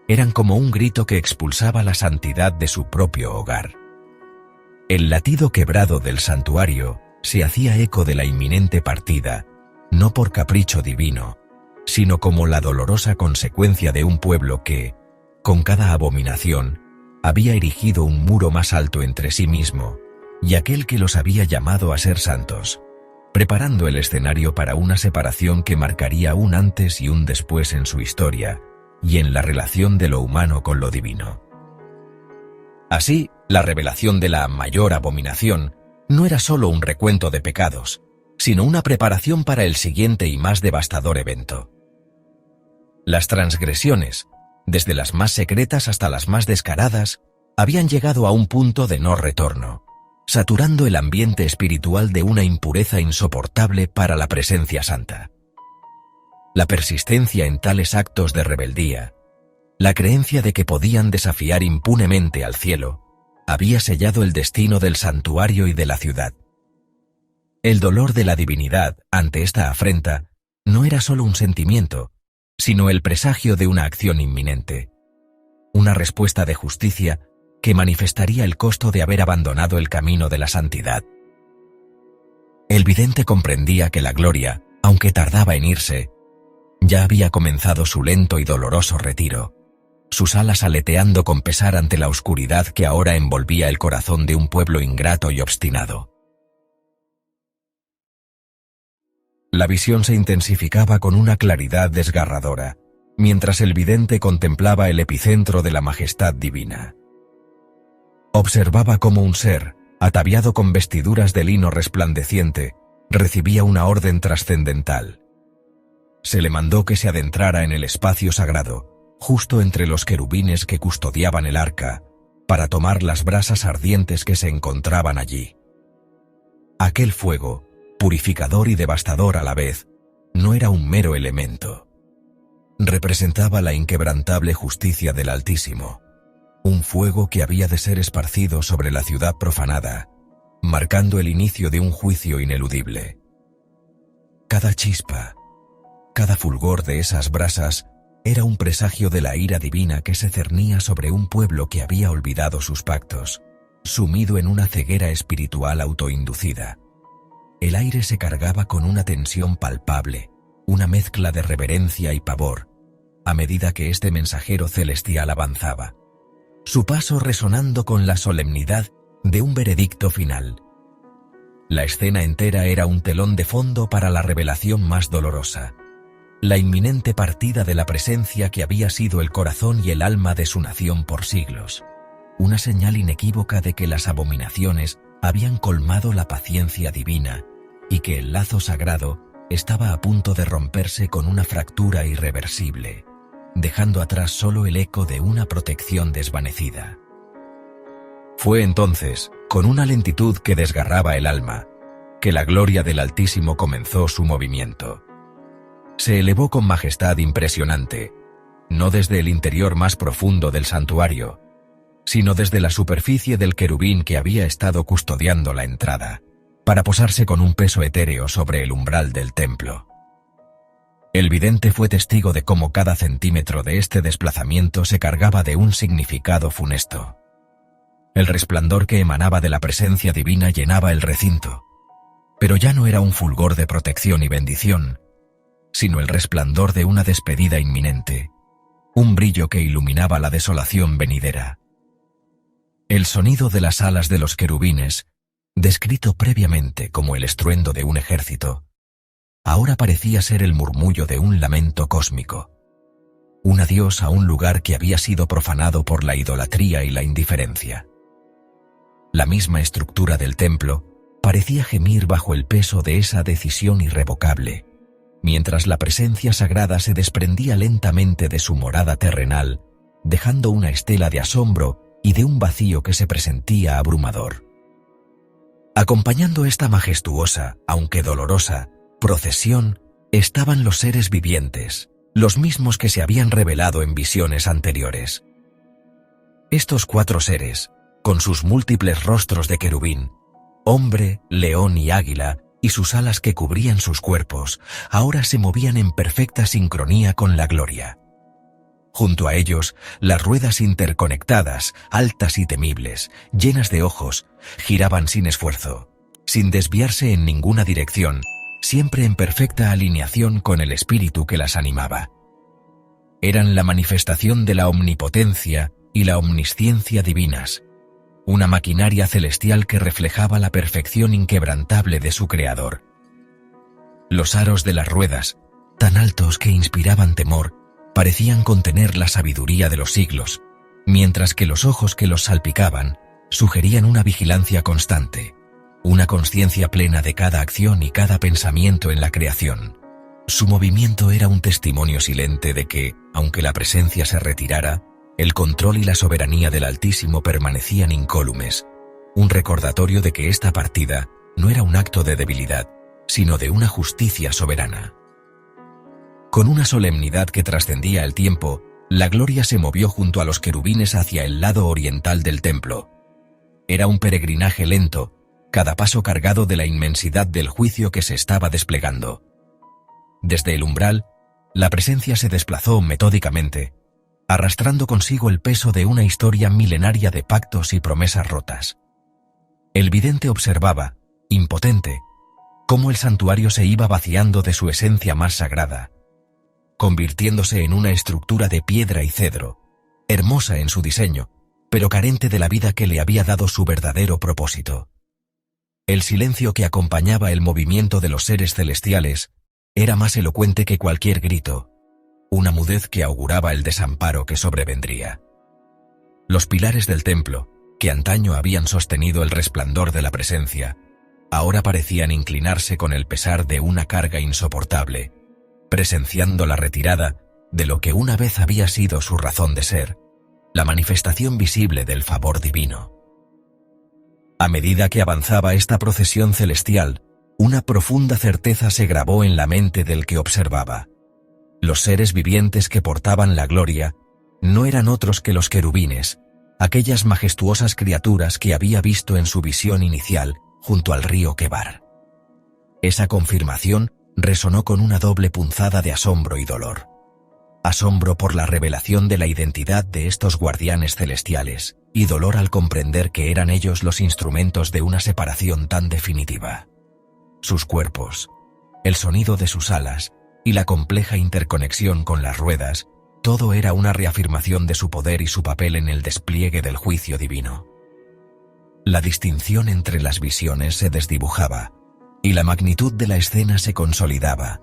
eran como un grito que expulsaba la santidad de su propio hogar. El latido quebrado del santuario se hacía eco de la inminente partida, no por capricho divino, sino como la dolorosa consecuencia de un pueblo que, con cada abominación, había erigido un muro más alto entre sí mismo y aquel que los había llamado a ser santos, preparando el escenario para una separación que marcaría un antes y un después en su historia y en la relación de lo humano con lo divino. Así, la revelación de la mayor abominación no era solo un recuento de pecados, sino una preparación para el siguiente y más devastador evento. Las transgresiones, desde las más secretas hasta las más descaradas, habían llegado a un punto de no retorno, saturando el ambiente espiritual de una impureza insoportable para la presencia santa. La persistencia en tales actos de rebeldía, la creencia de que podían desafiar impunemente al cielo, había sellado el destino del santuario y de la ciudad. El dolor de la divinidad ante esta afrenta no era solo un sentimiento, sino el presagio de una acción inminente, una respuesta de justicia que manifestaría el costo de haber abandonado el camino de la santidad. El vidente comprendía que la gloria, aunque tardaba en irse, ya había comenzado su lento y doloroso retiro, sus alas aleteando con pesar ante la oscuridad que ahora envolvía el corazón de un pueblo ingrato y obstinado. La visión se intensificaba con una claridad desgarradora, mientras el vidente contemplaba el epicentro de la majestad divina. Observaba cómo un ser, ataviado con vestiduras de lino resplandeciente, recibía una orden trascendental. Se le mandó que se adentrara en el espacio sagrado, justo entre los querubines que custodiaban el arca, para tomar las brasas ardientes que se encontraban allí. Aquel fuego, purificador y devastador a la vez, no era un mero elemento. Representaba la inquebrantable justicia del Altísimo, un fuego que había de ser esparcido sobre la ciudad profanada, marcando el inicio de un juicio ineludible. Cada chispa, cada fulgor de esas brasas era un presagio de la ira divina que se cernía sobre un pueblo que había olvidado sus pactos, sumido en una ceguera espiritual autoinducida. El aire se cargaba con una tensión palpable, una mezcla de reverencia y pavor, a medida que este mensajero celestial avanzaba. su paso resonando con la solemnidad de un veredicto final. La escena entera era un telón de fondo para la revelación más dolorosa, la inminente partida de la presencia que había sido el corazón y el alma de su nación por siglos, una señal inequívoca de que las abominaciones habían colmado la paciencia divina y que el lazo sagrado estaba a punto de romperse con una fractura irreversible, dejando atrás solo el eco de una protección desvanecida. Fue entonces, con una lentitud que desgarraba el alma, que la gloria del Altísimo comenzó su movimiento. Se elevó con majestad impresionante, no desde el interior más profundo del santuario, sino desde la superficie del querubín que había estado custodiando la entrada, para posarse con un peso etéreo sobre el umbral del templo. El vidente fue testigo de cómo cada centímetro de este desplazamiento se cargaba de un significado funesto. El resplandor que emanaba de la presencia divina llenaba el recinto, pero ya no era un fulgor de protección y bendición, sino el resplandor de una despedida inminente, un brillo que iluminaba la desolación venidera. El sonido de las alas de los querubines, descrito previamente como el estruendo de un ejército, ahora parecía ser el murmullo de un lamento cósmico, un adiós a un lugar que había sido profanado por la idolatría y la indiferencia. La misma estructura del templo parecía gemir bajo el peso de esa decisión irrevocable, mientras la presencia sagrada se desprendía lentamente de su morada terrenal, dejando una estela de asombro y de un vacío que se presentía abrumador. Acompañando esta majestuosa, aunque dolorosa, procesión, estaban los seres vivientes, los mismos que se habían revelado en visiones anteriores. Estos 4 seres, con sus múltiples rostros de querubín, hombre, león y águila, y sus alas que cubrían sus cuerpos, ahora se movían en perfecta sincronía con la gloria. Junto a ellos, las ruedas interconectadas, altas y temibles, llenas de ojos, giraban sin esfuerzo, sin desviarse en ninguna dirección, siempre en perfecta alineación con el espíritu que las animaba. Eran la manifestación de la omnipotencia y la omnisciencia divinas, una maquinaria celestial que reflejaba la perfección inquebrantable de su creador. Los aros de las ruedas, tan altos que inspiraban temor, parecían contener la sabiduría de los siglos, mientras que los ojos que los salpicaban sugerían una vigilancia constante, una conciencia plena de cada acción y cada pensamiento en la creación. Su movimiento era un testimonio silente de que, aunque la presencia se retirara, el control y la soberanía del Altísimo permanecían incólumes, un recordatorio de que esta partida no era un acto de debilidad, sino de una justicia soberana. Con una solemnidad que trascendía el tiempo, la gloria se movió junto a los querubines hacia el lado oriental del templo. Era un peregrinaje lento, cada paso cargado de la inmensidad del juicio que se estaba desplegando. Desde el umbral, la presencia se desplazó metódicamente, arrastrando consigo el peso de una historia milenaria de pactos y promesas rotas. El vidente observaba, impotente, cómo el santuario se iba vaciando de su esencia más sagrada, convirtiéndose en una estructura de piedra y cedro, hermosa en su diseño, pero carente de la vida que le había dado su verdadero propósito. El silencio que acompañaba el movimiento de los seres celestiales era más elocuente que cualquier grito, una mudez que auguraba el desamparo que sobrevendría. Los pilares del templo, que antaño habían sostenido el resplandor de la presencia, ahora parecían inclinarse con el pesar de una carga insoportable, presenciando la retirada de lo que una vez había sido su razón de ser, la manifestación visible del favor divino. A medida que avanzaba esta procesión celestial, una profunda certeza se grabó en la mente del que observaba. Los seres vivientes que portaban la gloria no eran otros que los querubines, aquellas majestuosas criaturas que había visto en su visión inicial junto al río Quebar. Esa confirmación resonó con una doble punzada de asombro y dolor. Asombro por la revelación de la identidad de estos guardianes celestiales, y dolor al comprender que eran ellos los instrumentos de una separación tan definitiva. Sus cuerpos, el sonido de sus alas y la compleja interconexión con las ruedas Todo era una reafirmación de su poder y su papel en el despliegue del juicio divino. La distinción entre las visiones se desdibujaba, y la magnitud de la escena se consolidaba.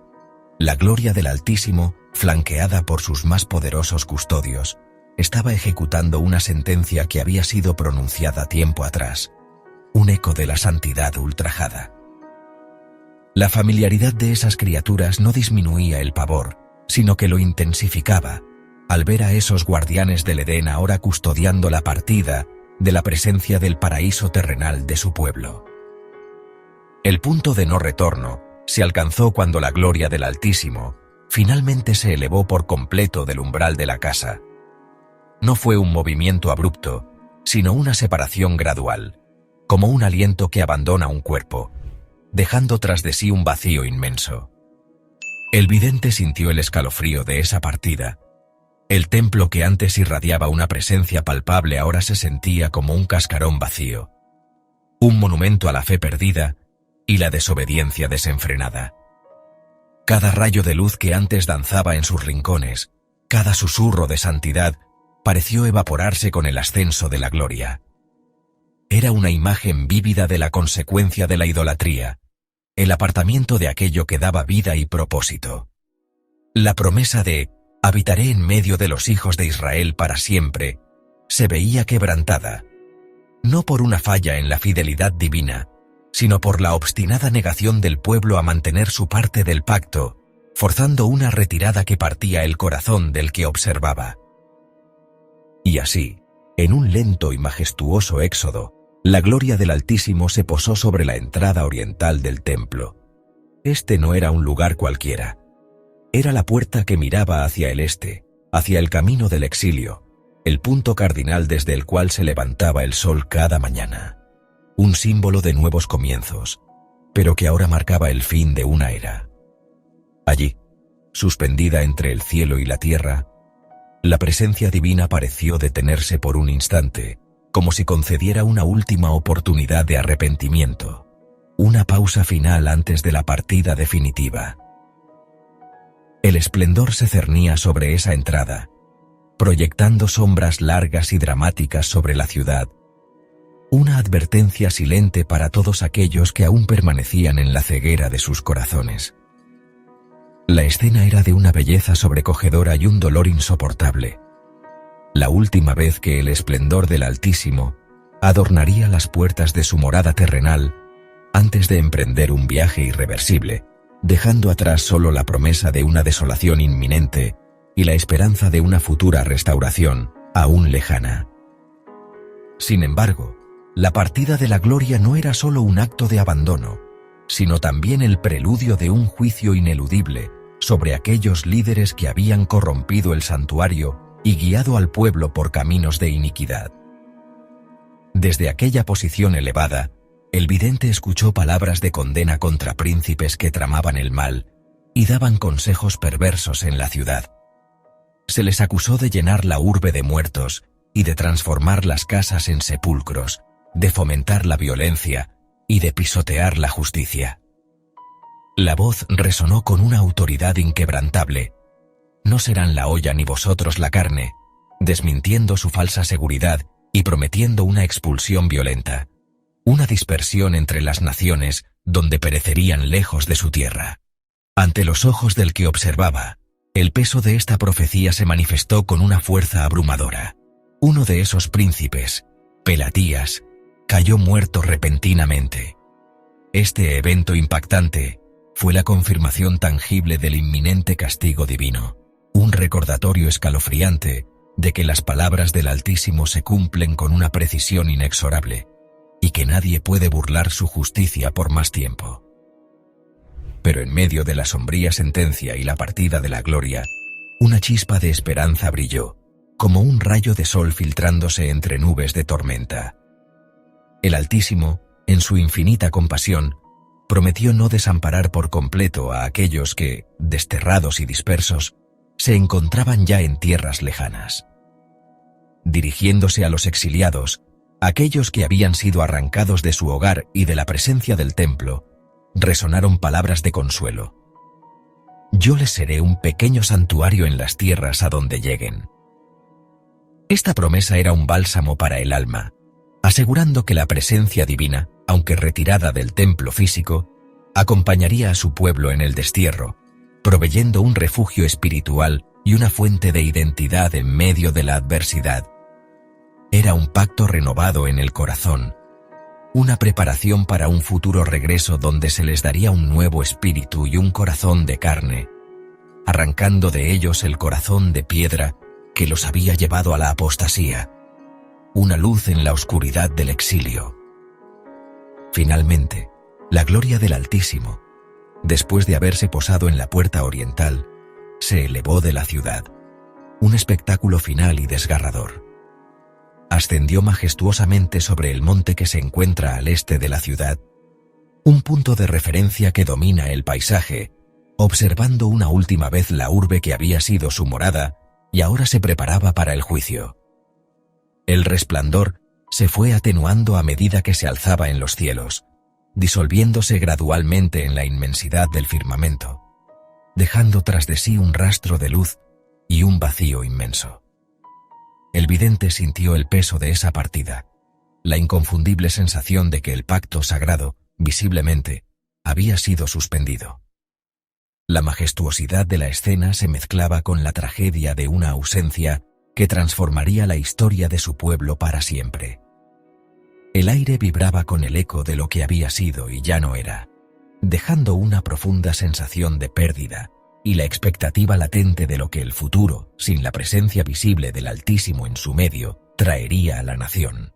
La gloria del Altísimo, flanqueada por sus más poderosos custodios, estaba ejecutando una sentencia que había sido pronunciada tiempo atrás, un eco de la santidad ultrajada. La familiaridad de esas criaturas no disminuía el pavor, sino que lo intensificaba, al ver a esos guardianes del Edén ahora custodiando la partida de la presencia del paraíso terrenal de su pueblo. El punto de no retorno se alcanzó cuando la gloria del Altísimo finalmente se elevó por completo del umbral de la casa. No fue un movimiento abrupto, sino una separación gradual, como un aliento que abandona un cuerpo, dejando tras de sí un vacío inmenso. El vidente sintió el escalofrío de esa partida. El templo que antes irradiaba una presencia palpable ahora se sentía como un cascarón vacío, un monumento a la fe perdida y la desobediencia desenfrenada. Cada rayo de luz que antes danzaba en sus rincones, cada susurro de santidad, pareció evaporarse con el ascenso de la gloria. Era una imagen vívida de la consecuencia de la idolatría, el apartamiento de aquello que daba vida y propósito. La promesa de «habitaré en medio de los hijos de Israel para siempre» se veía quebrantada, no por una falla en la fidelidad divina, sino por la obstinada negación del pueblo a mantener su parte del pacto, forzando una retirada que partía el corazón del que observaba. Y así, en un lento y majestuoso éxodo, la gloria del Altísimo se posó sobre la entrada oriental del templo. Este no era un lugar cualquiera. Era la puerta que miraba hacia el este, hacia el camino del exilio, el punto cardinal desde el cual se levantaba el sol cada mañana. Un símbolo de nuevos comienzos, pero que ahora marcaba el fin de una era. Allí, suspendida entre el cielo y la tierra, la presencia divina pareció detenerse por un instante, como si concediera una última oportunidad de arrepentimiento, una pausa final antes de la partida definitiva. El esplendor se cernía sobre esa entrada, proyectando sombras largas y dramáticas sobre la ciudad, una advertencia silente para todos aquellos que aún permanecían en la ceguera de sus corazones. La escena era de una belleza sobrecogedora y un dolor insoportable. La última vez que el esplendor del Altísimo adornaría las puertas de su morada terrenal antes de emprender un viaje irreversible, dejando atrás solo la promesa de una desolación inminente y la esperanza de una futura restauración aún lejana. Sin embargo, la partida de la gloria no era solo un acto de abandono, sino también el preludio de un juicio ineludible sobre aquellos líderes que habían corrompido el santuario y guiado al pueblo por caminos de iniquidad. Desde aquella posición elevada, el vidente escuchó palabras de condena contra príncipes que tramaban el mal y daban consejos perversos en la ciudad. Se les acusó de llenar la urbe de muertos y de transformar las casas en sepulcros, de fomentar la violencia y de pisotear la justicia. La voz resonó con una autoridad inquebrantable. No serán la olla ni vosotros la carne, desmintiendo su falsa seguridad y prometiendo una expulsión violenta, una dispersión entre las naciones donde perecerían lejos de su tierra. Ante los ojos del que observaba, el peso de esta profecía se manifestó con una fuerza abrumadora. Uno de esos príncipes, Pelatías, cayó muerto repentinamente. Este evento impactante fue la confirmación tangible del inminente castigo divino, un recordatorio escalofriante de que las palabras del Altísimo se cumplen con una precisión inexorable y que nadie puede burlar su justicia por más tiempo. Pero en medio de la sombría sentencia y la partida de la gloria, una chispa de esperanza brilló, como un rayo de sol filtrándose entre nubes de tormenta. El Altísimo, en su infinita compasión, prometió no desamparar por completo a aquellos que, desterrados y dispersos, se encontraban ya en tierras lejanas. Dirigiéndose a los exiliados, aquellos que habían sido arrancados de su hogar y de la presencia del templo, resonaron palabras de consuelo. yo les seré un pequeño santuario en las tierras a donde lleguen. Esta promesa era un bálsamo para el alma, asegurando que la presencia divina, aunque retirada del templo físico, acompañaría a su pueblo en el destierro, proveyendo un refugio espiritual y una fuente de identidad en medio de la adversidad. Era un pacto renovado en el corazón, una preparación para un futuro regreso donde se les daría un nuevo espíritu y un corazón de carne, arrancando de ellos el corazón de piedra que los había llevado a la apostasía, una luz en la oscuridad del exilio. Finalmente, la gloria del Altísimo, después de haberse posado en la puerta oriental, se elevó de la ciudad, un espectáculo final y desgarrador. Ascendió majestuosamente sobre el monte que se encuentra al este de la ciudad, un punto de referencia que domina el paisaje, observando una última vez la urbe que había sido su morada y ahora se preparaba para el juicio. El resplandor se fue atenuando a medida que se alzaba en los cielos, disolviéndose gradualmente en la inmensidad del firmamento, dejando tras de sí un rastro de luz y un vacío inmenso. El vidente sintió el peso de esa partida, la inconfundible sensación de que el pacto sagrado, visiblemente, había sido suspendido. La majestuosidad de la escena se mezclaba con la tragedia de una ausencia que transformaría la historia de su pueblo para siempre. El aire vibraba con el eco de lo que había sido y ya no era, dejando una profunda sensación de pérdida y la expectativa latente de lo que el futuro, sin la presencia visible del Altísimo en su medio, traería a la nación.